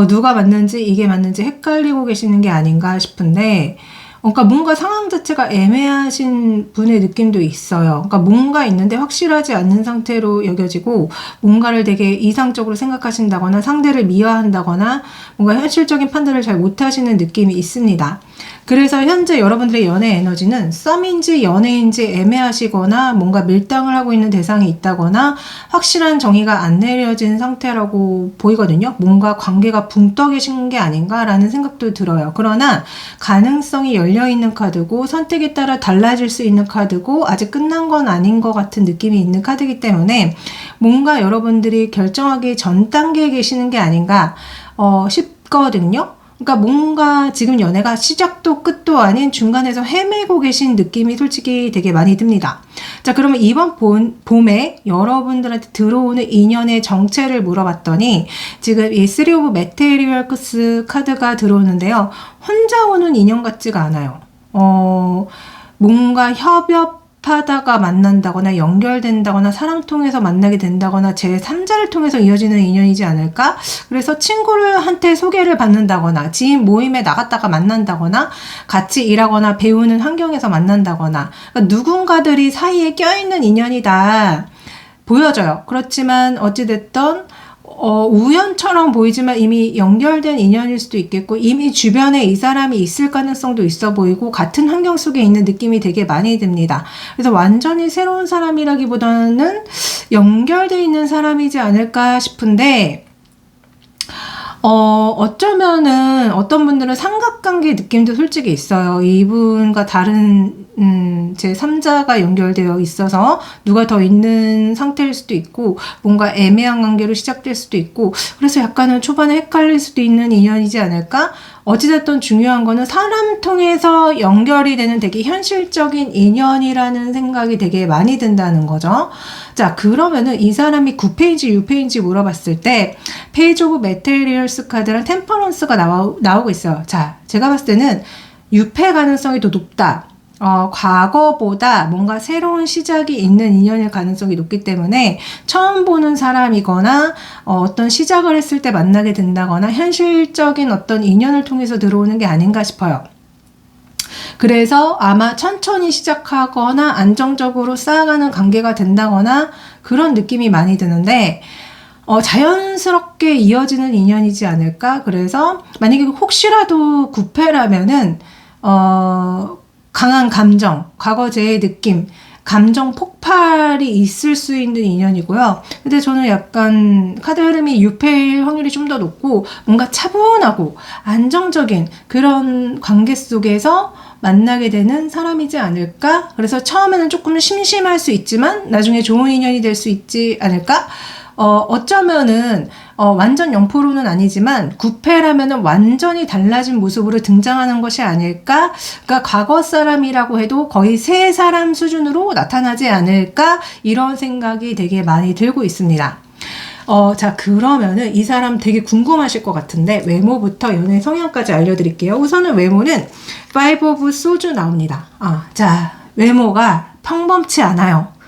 누가 맞는지 이게 맞는지 헷갈리고 계시는 게 아닌가 싶은데 그러니까 뭔가 상황 자체가 애매하신 분의 느낌도 있어요. 그러니까 뭔가 있는데 확실하지 않는 상태로 여겨지고 뭔가를 되게 이상적으로 생각하신다거나 상대를 미화한다거나 뭔가 현실적인 판단을 잘 못하시는 느낌이 있습니다. 그래서 현재 여러분들의 연애 에너지는 썸인지 연애인지 애매하시거나 뭔가 밀당을 하고 있는 대상이 있다거나 확실한 정의가 안 내려진 상태라고 보이거든요. 뭔가 관계가 붕 떠 계신 게 아닌가라는 생각도 들어요. 그러나 가능성이 열려있는 카드고 선택에 따라 달라질 수 있는 카드고 아직 끝난 건 아닌 것 같은 느낌이 있는 카드이기 때문에 뭔가 여러분들이 결정하기 전 단계에 계시는 게 아닌가 싶거든요. 그러니까 뭔가 지금 연애가 시작도 끝도 아닌 중간에서 헤매고 계신 느낌이 솔직히 되게 많이 듭니다. 자, 그러면 이번 봄에 여러분들한테 들어오는 인연의 정체를 물어봤더니 지금 이 3 오브 메테리얼스 카드가 들어오는데요. 혼자 오는 인연 같지가 않아요. 뭔가 협업하다가 만난다거나 연결된다거나 사람 통해서 만나게 된다거나 제3자를 통해서 이어지는 인연이지 않을까? 그래서 친구한테 소개를 받는다거나 지인 모임에 나갔다가 만난다거나 같이 일하거나 배우는 환경에서 만난다거나 그러니까 누군가들이 사이에 껴있는 인연이다 보여져요. 그렇지만 어찌됐든 우연처럼 보이지만 이미 연결된 인연일 수도 있겠고 이미 주변에 이 사람이 있을 가능성도 있어 보이고 같은 환경 속에 있는 느낌이 되게 많이 듭니다. 그래서 완전히 새로운 사람이라기보다는 연결되어 있는 사람이지 않을까 싶은데 어쩌면은 어떤 분들은 삼각관계 느낌도 솔직히 있어요. 이분과 다른 제 3자가 연결되어 있어서 누가 더 있는 상태일 수도 있고 뭔가 애매한 관계로 시작될 수도 있고 그래서 약간은 초반에 헷갈릴 수도 있는 인연이지 않을까? 어찌됐든 중요한 거는 사람 통해서 연결이 되는 되게 현실적인 인연이라는 생각이 되게 많이 든다는 거죠. 자, 그러면은 이 사람이 9페이지, 6페이지 물어봤을 때 페이지 오브 메테리얼스 카드랑 템퍼런스가 나오고 있어요. 자, 제가 봤을 때는 6패 가능성이 더 높다. 과거보다 뭔가 새로운 시작이 있는 인연일 가능성이 높기 때문에 처음 보는 사람이거나 어떤 시작을 했을 때 만나게 된다거나 현실적인 어떤 인연을 통해서 들어오는 게 아닌가 싶어요. 그래서 아마 천천히 시작하거나 안정적으로 쌓아가는 관계가 된다거나 그런 느낌이 많이 드는데 자연스럽게 이어지는 인연이지 않을까? 그래서 만약에 혹시라도 9패라면은 강한 감정, 과거제의 느낌, 감정 폭발이 있을 수 있는 인연이고요. 근데 저는 약간 카드 흐름이 6패일 확률이 좀 더 높고 뭔가 차분하고 안정적인 그런 관계 속에서 만나게 되는 사람이지 않을까? 그래서 처음에는 조금 심심할 수 있지만 나중에 좋은 인연이 될 수 있지 않을까? 어쩌면은 완전 0%는 아니지만 9패라면은 완전히 달라진 모습으로 등장하는 것이 아닐까? 그러니까 과거 사람이라고 해도 거의 새 사람 수준으로 나타나지 않을까? 이런 생각이 되게 많이 들고 있습니다. 자, 그러면은 이 사람 되게 궁금하실 것 같은데 외모부터 연애 성향까지 알려드릴게요. 우선은 외모는 5 오브 소주 나옵니다. 자, 외모가 평범치 않아요.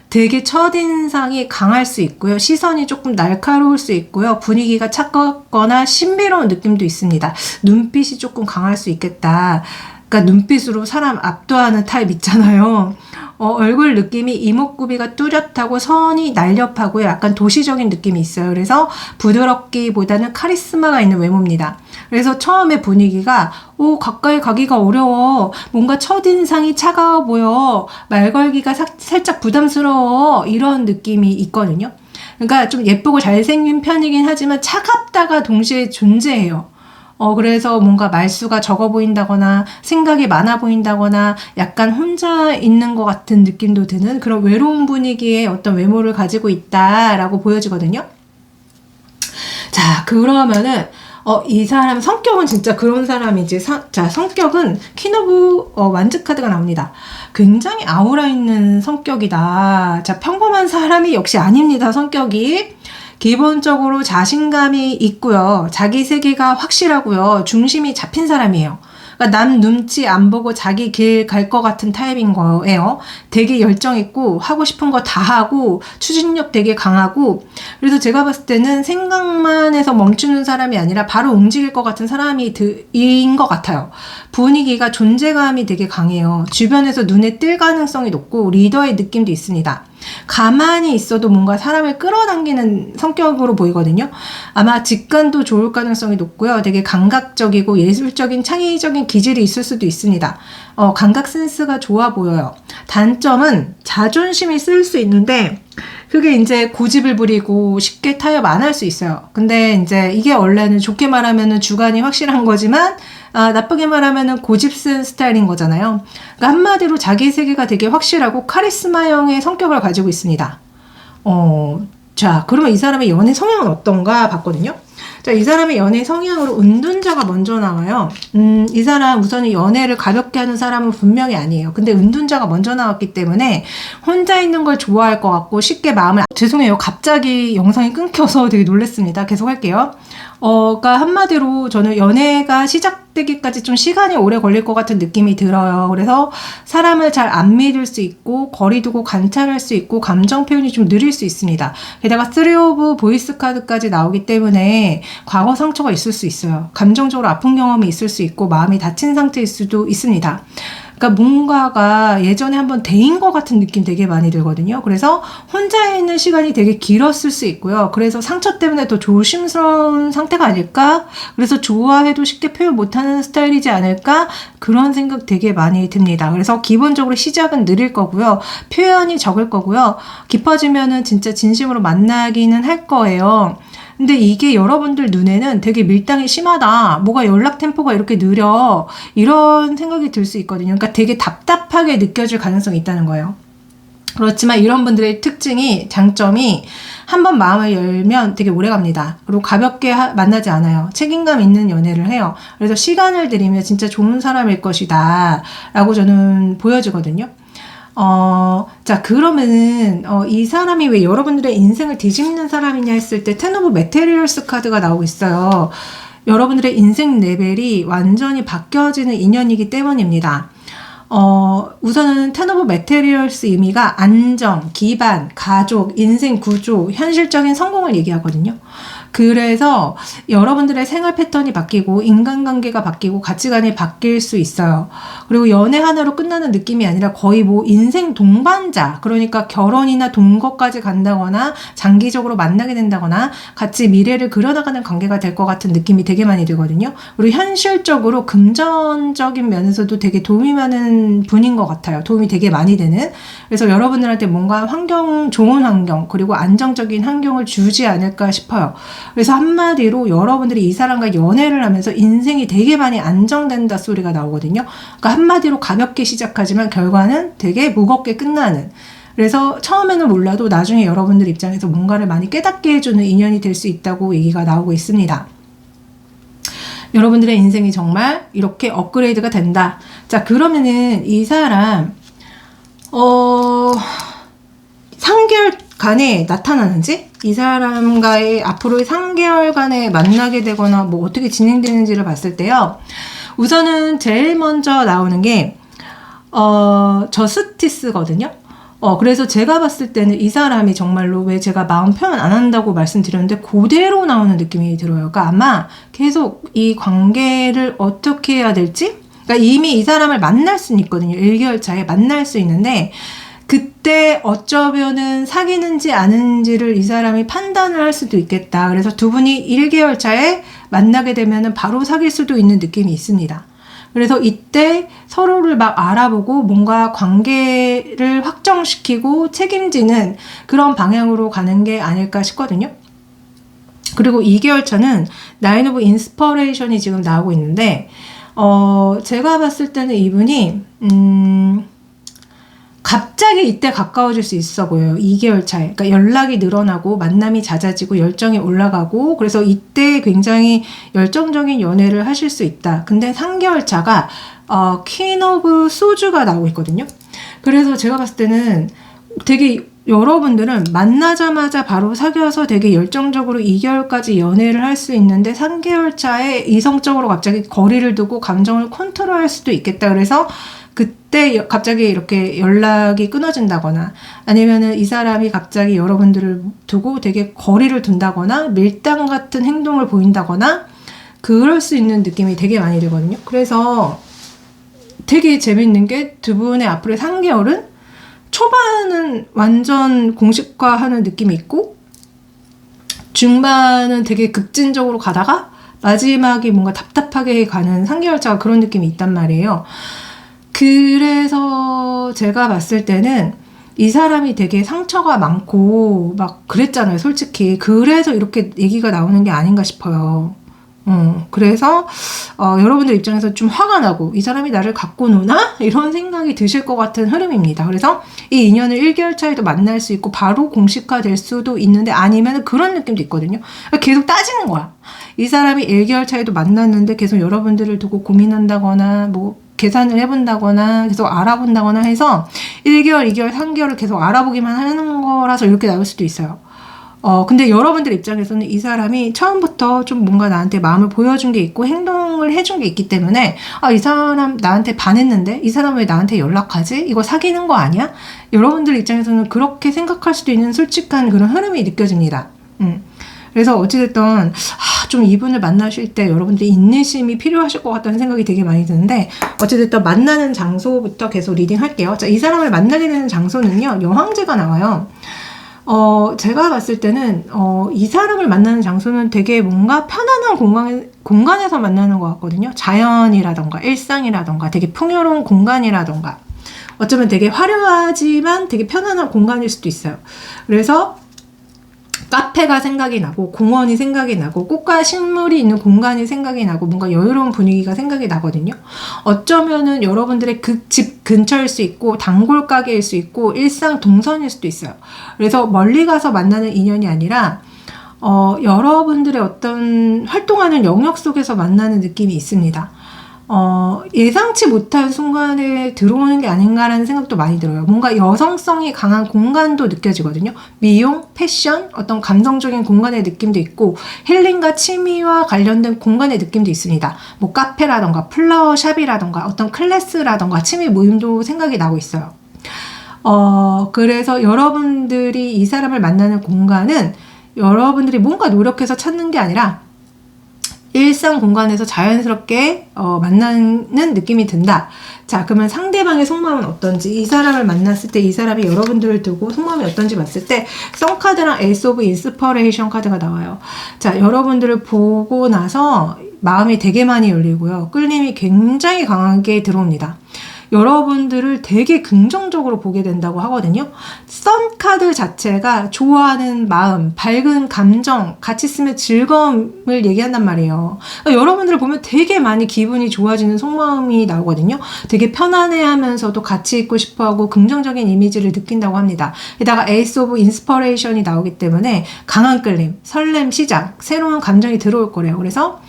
되게 첫인상이 강할 수 있고요. 시선이 조금 날카로울 수 있고요. 분위기가 차갑거나 신비로운 느낌도 있습니다. 눈빛이 조금 강할 수 있겠다. 그러니까 눈빛으로 사람 압도하는 타입 있잖아요. 얼굴 느낌이 이목구비가 뚜렷하고 선이 날렵하고 약간 도시적인 느낌이 있어요. 그래서 부드럽기보다는 카리스마가 있는 외모입니다. 그래서 처음에 분위기가 가까이 가기가 어려워. 뭔가 첫인상이 차가워 보여. 말 걸기가 살짝 부담스러워. 이런 느낌이 있거든요. 그러니까 좀 예쁘고 잘생긴 편이긴 하지만 차갑다가 동시에 존재해요. 그래서 뭔가 말수가 적어 보인다거나 생각이 많아 보인다거나 약간 혼자 있는 것 같은 느낌도 드는 그런 외로운 분위기의 어떤 외모를 가지고 있다라고 보여지거든요. 자, 그러면은 이 사람 성격은 진짜 그런 사람이지. 자, 성격은 퀸 오브 완즈 카드가 나옵니다. 굉장히 아우라 있는 성격이다. 자, 평범한 사람이 역시 아닙니다. 성격이. 기본적으로 자신감이 있고요. 자기 세계가 확실하고요. 중심이 잡힌 사람이에요. 그러니까 남 눈치 안 보고 자기 길 갈 것 같은 타입인 거예요. 되게 열정 있고 하고 싶은 거 다 하고 추진력 되게 강하고 그래서 제가 봤을 때는 생각만 해서 멈추는 사람이 아니라 바로 움직일 것 같은 사람인 것 같아요. 분위기가 존재감이 되게 강해요. 주변에서 눈에 띌 가능성이 높고 리더의 느낌도 있습니다. 가만히 있어도 뭔가 사람을 끌어당기는 성격으로 보이거든요. 아마 직관도 좋을 가능성이 높고요. 되게 감각적이고 예술적인 창의적인 기질이 있을 수도 있습니다. 감각 센스가 좋아 보여요. 단점은 자존심이 쓸 수 있는데 그게 이제 고집을 부리고 쉽게 타협 안 할 수 있어요. 근데 이제 이게 원래는 좋게 말하면은 주관이 확실한 거지만 나쁘게 말하면은 고집 쓴 스타일인 거잖아요. 그러니까 한마디로 자기 세계가 되게 확실하고 카리스마형의 성격을 가지고 있습니다. 자, 그러면 이 사람의 연애 성향은 어떤가 봤거든요. 자, 이 사람의 연애 성향으로 은둔자가 먼저 나와요. 이 사람 우선은 연애를 가볍게 하는 사람은 분명히 아니에요. 근데 은둔자가 먼저 나왔기 때문에 혼자 있는 걸 좋아할 것 같고 쉽게 마음을 죄송해요. 갑자기 영상이 끊겨서 되게 놀랐습니다. 계속 할게요. 그러니까 한마디로 저는 연애가 시작되기까지 좀 시간이 오래 걸릴 것 같은 느낌이 들어요. 그래서 사람을 잘 안 믿을 수 있고 거리 두고 관찰할 수 있고 감정 표현이 좀 느릴 수 있습니다. 게다가 3 오브 보이스 카드까지 나오기 때문에 과거 상처가 있을 수 있어요. 감정적으로 아픈 경험이 있을 수 있고 마음이 다친 상태일 수도 있습니다. 그러니까 뭔가가 예전에 한번 데인 것 같은 느낌 되게 많이 들거든요. 그래서 혼자 있는 시간이 되게 길었을 수 있고요. 그래서 상처 때문에 더 조심스러운 상태가 아닐까? 그래서 좋아해도 쉽게 표현 못하는 스타일이지 않을까? 그런 생각 되게 많이 듭니다. 그래서 기본적으로 시작은 느릴 거고요. 표현이 적을 거고요. 깊어지면은 진짜 진심으로 만나기는 할 거예요. 근데 이게 여러분들 눈에는 되게 밀당이 심하다. 뭐가 연락 템포가 이렇게 느려. 이런 생각이 들 수 있거든요. 그러니까 되게 답답하게 느껴질 가능성이 있다는 거예요. 그렇지만 이런 분들의 특징이, 장점이 한번 마음을 열면 되게 오래 갑니다. 그리고 가볍게 만나지 않아요. 책임감 있는 연애를 해요. 그래서 시간을 들이면 진짜 좋은 사람일 것이다. 라고 저는 보여지거든요. 자, 그러면은, 이 사람이 왜 여러분들의 인생을 뒤집는 사람이냐 했을 때, 텐 오브 메테리얼스 카드가 나오고 있어요. 여러분들의 인생 레벨이 완전히 바뀌어지는 인연이기 때문입니다. 우선은 텐 오브 메테리얼스 의미가 안정, 기반, 가족, 인생 구조, 현실적인 성공을 얘기하거든요. 그래서 여러분들의 생활 패턴이 바뀌고 인간관계가 바뀌고 가치관이 바뀔 수 있어요. 그리고 연애 하나로 끝나는 느낌이 아니라 거의 뭐 인생 동반자, 그러니까 결혼이나 동거까지 간다거나 장기적으로 만나게 된다거나 같이 미래를 그려나가는 관계가 될 것 같은 느낌이 되게 많이 들거든요. 그리고 현실적으로 금전적인 면에서도 되게 도움이 많은 분인 것 같아요. 도움이 되게 많이 되는. 그래서 여러분들한테 뭔가 좋은 환경, 그리고 안정적인 환경을 주지 않을까 싶어요. 그래서 한마디로 여러분들이 이 사람과 연애를 하면서 인생이 되게 많이 안정된다 소리가 나오거든요. 그러니까 한마디로 가볍게 시작하지만 결과는 되게 무겁게 끝나는. 그래서 처음에는 몰라도 나중에 여러분들 입장에서 뭔가를 많이 깨닫게 해주는 인연이 될 수 있다고 얘기가 나오고 있습니다. 여러분들의 인생이 정말 이렇게 업그레이드가 된다. 자, 그러면은 이 사람 3개월간에 나타나는지, 이 사람과의 앞으로의 3개월간에 만나게 되거나 뭐 어떻게 진행되는지를 봤을 때요. 우선은 제일 먼저 나오는 게 저스티스거든요. 그래서 제가 봤을 때는 이 사람이 정말로, 왜 제가 마음 표현 안 한다고 말씀드렸는데 그대로 나오는 느낌이 들어요. 그러니까 아마 계속 이 관계를 어떻게 해야 될지, 그러니까 이미 이 사람을 만날 수는 있거든요. 1개월 차에 만날 수 있는데 그때 어쩌면은 사귀는지 아는지를 이 사람이 판단을 할 수도 있겠다. 그래서 두 분이 1개월 차에 만나게 되면은 바로 사귈 수도 있는 느낌이 있습니다. 그래서 이때 서로를 막 알아보고 뭔가 관계를 확정시키고 책임지는 그런 방향으로 가는 게 아닐까 싶거든요. 그리고 2개월 차는 나인 오브 인스퍼레이션이 지금 나오고 있는데, 제가 봤을 때는 이분이 갑자기 이때 가까워질 수 있어 보여요. 2개월 차에. 그러니까 연락이 늘어나고 만남이 잦아지고 열정이 올라가고, 그래서 이때 굉장히 열정적인 연애를 하실 수 있다. 근데 3개월 차가 퀸 오브 소주가 나오고 있거든요. 그래서 제가 봤을 때는 되게 여러분들은 만나자마자 바로 사귀어서 되게 열정적으로 2개월까지 연애를 할 수 있는데 3개월 차에 이성적으로 갑자기 거리를 두고 감정을 컨트롤할 수도 있겠다. 그래서 그때 갑자기 이렇게 연락이 끊어진다거나, 아니면은 이 사람이 갑자기 여러분들을 두고 되게 거리를 둔다거나 밀당 같은 행동을 보인다거나 그럴 수 있는 느낌이 되게 많이 들거든요. 그래서 되게 재밌는 게 두 분의 앞으로의 3개월은 초반은 완전 공식화하는 느낌이 있고 중반은 되게 급진적으로 가다가 마지막이 뭔가 답답하게 가는 3개월차가 그런 느낌이 있단 말이에요. 그래서 제가 봤을 때는 이 사람이 되게 상처가 많고 막 그랬잖아요, 솔직히. 그래서 이렇게 얘기가 나오는 게 아닌가 싶어요. 그래서 여러분들 입장에서 좀 화가 나고 이 사람이 나를 갖고 노나? 이런 생각이 드실 것 같은 흐름입니다. 그래서 이 인연을 1개월 차에도 만날 수 있고 바로 공식화될 수도 있는데 아니면 그런 느낌도 있거든요. 계속 따지는 거야. 이 사람이 1개월 차에도 만났는데 계속 여러분들을 두고 고민한다거나 뭐 계산을 해본다거나 계속 알아본다거나 해서 1개월, 2개월, 3개월을 계속 알아보기만 하는 거라서 이렇게 나올 수도 있어요. 근데 여러분들 입장에서는 이 사람이 처음부터 좀 뭔가 나한테 마음을 보여준 게 있고 행동을 해준 게 있기 때문에 이 사람 나한테 반했는데 이 사람 왜 나한테 연락하지? 이거 사귀는 거 아니야? 여러분들 입장에서는 그렇게 생각할 수도 있는 솔직한 그런 흐름이 느껴집니다. 그래서 어찌됐든 좀 이분을 만나실 때 여러분들이 인내심이 필요하실 것 같다는 생각이 되게 많이 드는데 어찌됐든 만나는 장소부터 계속 리딩 할게요. 자, 이 사람을 만나게 되는 장소는요. 여왕제가 나와요. 제가 봤을 때는 이 사람을 만나는 장소는 되게 뭔가 편안한 공간에서 만나는 것 같거든요. 자연이라던가 일상이라던가 되게 풍요로운 공간이라던가 어쩌면 되게 화려하지만 되게 편안한 공간일 수도 있어요. 그래서 카페가 생각이 나고 공원이 생각이 나고 꽃과 식물이 있는 공간이 생각이 나고 뭔가 여유로운 분위기가 생각이 나거든요. 어쩌면은 여러분들의 그 집 근처일 수 있고 단골 가게일 수 있고 일상 동선일 수도 있어요. 그래서 멀리 가서 만나는 인연이 아니라 여러분들의 어떤 활동하는 영역 속에서 만나는 느낌이 있습니다. 예상치 못한 순간에 들어오는 게 아닌가라는 생각도 많이 들어요. 뭔가 여성성이 강한 공간도 느껴지거든요. 미용, 패션, 어떤 감성적인 공간의 느낌도 있고 힐링과 취미와 관련된 공간의 느낌도 있습니다. 뭐 카페라던가 플라워샵이라던가 어떤 클래스라던가 취미 모임도 생각이 나고 있어요. 그래서 여러분들이 이 사람을 만나는 공간은 여러분들이 뭔가 노력해서 찾는 게 아니라 일상 공간에서 자연스럽게 만나는 느낌이 든다. 자, 그러면 상대방의 속마음은 어떤지, 이 사람을 만났을 때 이 사람이 여러분들을 두고 속마음이 어떤지 봤을 때 썬카드랑 에이스 오브 인스퍼레이션 카드가 나와요. 자, 여러분들을 보고 나서 마음이 되게 많이 열리고요. 끌림이 굉장히 강하게 들어옵니다. 여러분들을 되게 긍정적으로 보게 된다고 하거든요. 선 카드 자체가 좋아하는 마음, 밝은 감정, 같이 쓰면 즐거움을 얘기한단 말이에요. 그러니까 여러분들을 보면 되게 많이 기분이 좋아지는 속마음이 나오거든요. 되게 편안해하면서도 같이 있고 싶어하고 긍정적인 이미지를 느낀다고 합니다. 게다가 에이스 오브 인스퍼레이션이 나오기 때문에 강한 끌림, 설렘, 시작, 새로운 감정이 들어올 거래요. 그래서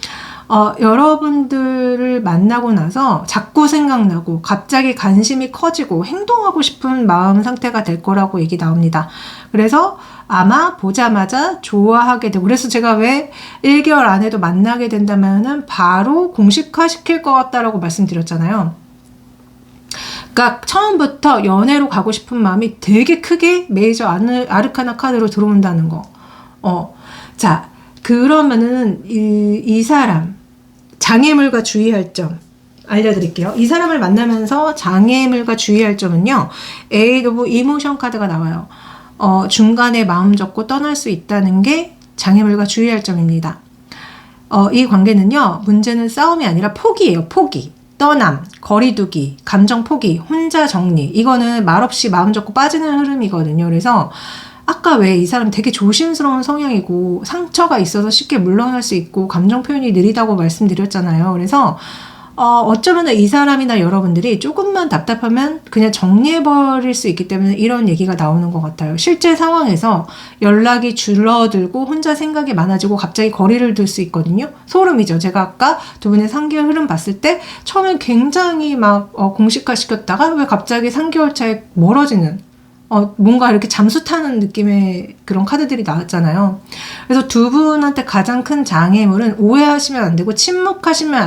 여러분들을 만나고 나서 자꾸 생각나고 갑자기 관심이 커지고 행동하고 싶은 마음 상태가 될 거라고 얘기 나옵니다. 그래서 아마 보자마자 좋아하게 되고, 그래서 제가 왜 1개월 안에도 만나게 된다면은 바로 공식화 시킬 것 같다라고 말씀드렸잖아요. 그러니까 처음부터 연애로 가고 싶은 마음이 되게 크게 메이저 아르카나 카드로 들어온다는 거. 자, 그러면은 이 사람 장애물과 주의할 점 알려드릴게요. 이 사람을 만나면서 장애물과 주의할 점은요. 에이드 오브 이모션 카드가 나와요. 중간에 마음 접고 떠날 수 있다는 게 장애물과 주의할 점입니다. 이 관계는요. 문제는 싸움이 아니라 포기예요. 포기. 떠남, 거리두기, 감정 포기, 혼자 정리. 이거는 말없이 마음 접고 빠지는 흐름이거든요. 그래서 아까 왜 이 사람 되게 조심스러운 성향이고 상처가 있어서 쉽게 물러날 수 있고 감정 표현이 느리다고 말씀드렸잖아요. 그래서 어쩌면 이 사람이나 여러분들이 조금만 답답하면 그냥 정리해버릴 수 있기 때문에 이런 얘기가 나오는 것 같아요. 실제 상황에서 연락이 줄어들고 혼자 생각이 많아지고 갑자기 거리를 둘 수 있거든요. 소름이죠. 제가 아까 두 분의 3개월 흐름 봤을 때 처음엔 굉장히 막 공식화 시켰다가 왜 갑자기 3개월 차에 멀어지는 뭔가 이렇게 잠수 타는 느낌의 그런 카드들이 나왔잖아요. 그래서 두 분한테 가장 큰 장애물은 오해하시면 안 되고 침묵하시면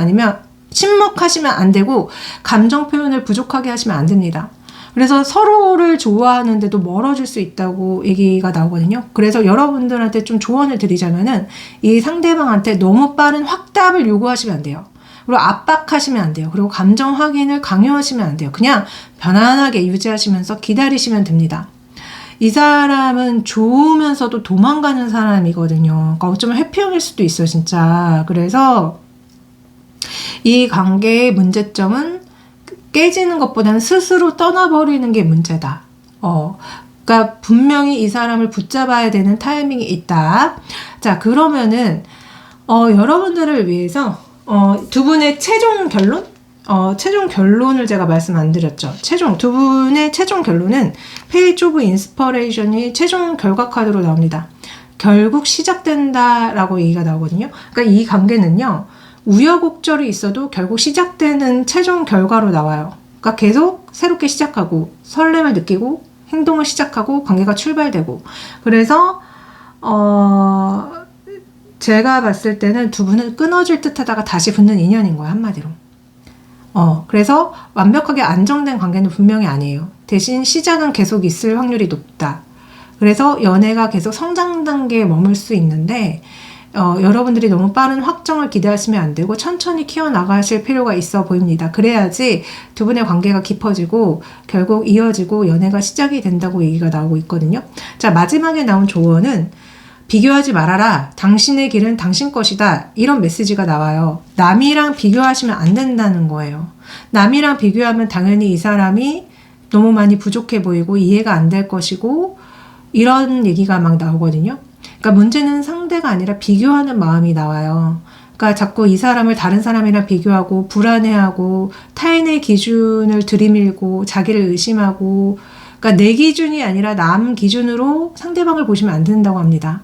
안 되고 감정 표현을 부족하게 하시면 안 됩니다. 그래서 서로를 좋아하는데도 멀어질 수 있다고 얘기가 나오거든요. 그래서 여러분들한테 좀 조언을 드리자면은 이 상대방한테 너무 빠른 확답을 요구하시면 안 돼요. 그리고 압박하시면 안 돼요. 그리고 감정 확인을 강요하시면 안 돼요. 그냥 편안하게 유지하시면서 기다리시면 됩니다. 이 사람은 좋으면서도 도망가는 사람이거든요. 그러니까 어쩌면 회피형일 수도 있어요, 진짜. 그래서 이 관계의 문제점은 깨지는 것보다는 스스로 떠나버리는 게 문제다. 그러니까 분명히 이 사람을 붙잡아야 되는 타이밍이 있다. 자, 그러면은 여러분들을 위해서 두 분의 최종 결론? 최종 결론을 제가 말씀 안 드렸죠. 두 분의 최종 결론은 페이지 오브 인스퍼레이션이 최종 결과 카드로 나옵니다. 결국 시작된다라고 얘기가 나오거든요. 그러니까 이 관계는요, 우여곡절이 있어도 결국 시작되는 최종 결과로 나와요. 그러니까 계속 새롭게 시작하고 설렘을 느끼고 행동을 시작하고 관계가 출발되고, 그래서 제가 봤을 때는 두 분은 끊어질 듯 하다가 다시 붙는 인연인 거예요, 한마디로. 그래서 완벽하게 안정된 관계는 분명히 아니에요. 대신 시작은 계속 있을 확률이 높다. 그래서 연애가 계속 성장 단계에 머물 수 있는데, 여러분들이 너무 빠른 확정을 기대하시면 안 되고 천천히 키워나가실 필요가 있어 보입니다. 그래야지 두 분의 관계가 깊어지고 결국 이어지고 연애가 시작이 된다고 얘기가 나오고 있거든요. 자, 마지막에 나온 조언은 비교하지 말아라. 당신의 길은 당신 것이다. 이런 메시지가 나와요. 남이랑 비교하시면 안 된다는 거예요. 남이랑 비교하면 당연히 이 사람이 너무 많이 부족해 보이고 이해가 안 될 것이고 이런 얘기가 막 나오거든요. 그러니까 문제는 상대가 아니라 비교하는 마음이 나와요. 그러니까 자꾸 이 사람을 다른 사람이랑 비교하고 불안해하고 타인의 기준을 들이밀고 자기를 의심하고, 그러니까 내 기준이 아니라 남 기준으로 상대방을 보시면 안 된다고 합니다.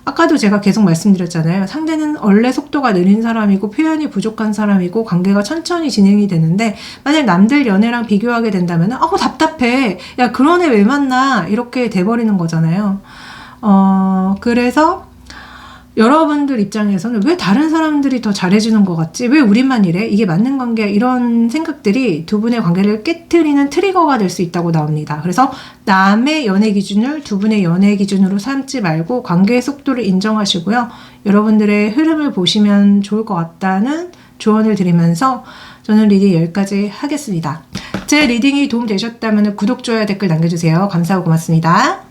아까도 제가 계속 말씀드렸잖아요. 상대는 원래 속도가 느린 사람이고 표현이 부족한 사람이고 관계가 천천히 진행이 되는데, 만약 남들 연애랑 비교하게 된다면 답답해. 야, 그런 애 왜 만나? 이렇게 돼버리는 거잖아요. 그래서 여러분들 입장에서는 왜 다른 사람들이 더 잘해주는 것 같지? 왜 우리만 이래? 이게 맞는 관계야? 이런 생각들이 두 분의 관계를 깨트리는 트리거가 될 수 있다고 나옵니다. 그래서 남의 연애 기준을 두 분의 연애 기준으로 삼지 말고 관계의 속도를 인정하시고요. 여러분들의 흐름을 보시면 좋을 것 같다는 조언을 드리면서 저는 리딩 여기까지 하겠습니다. 제 리딩이 도움되셨다면 구독, 좋아요, 댓글 남겨주세요. 감사하고 고맙습니다.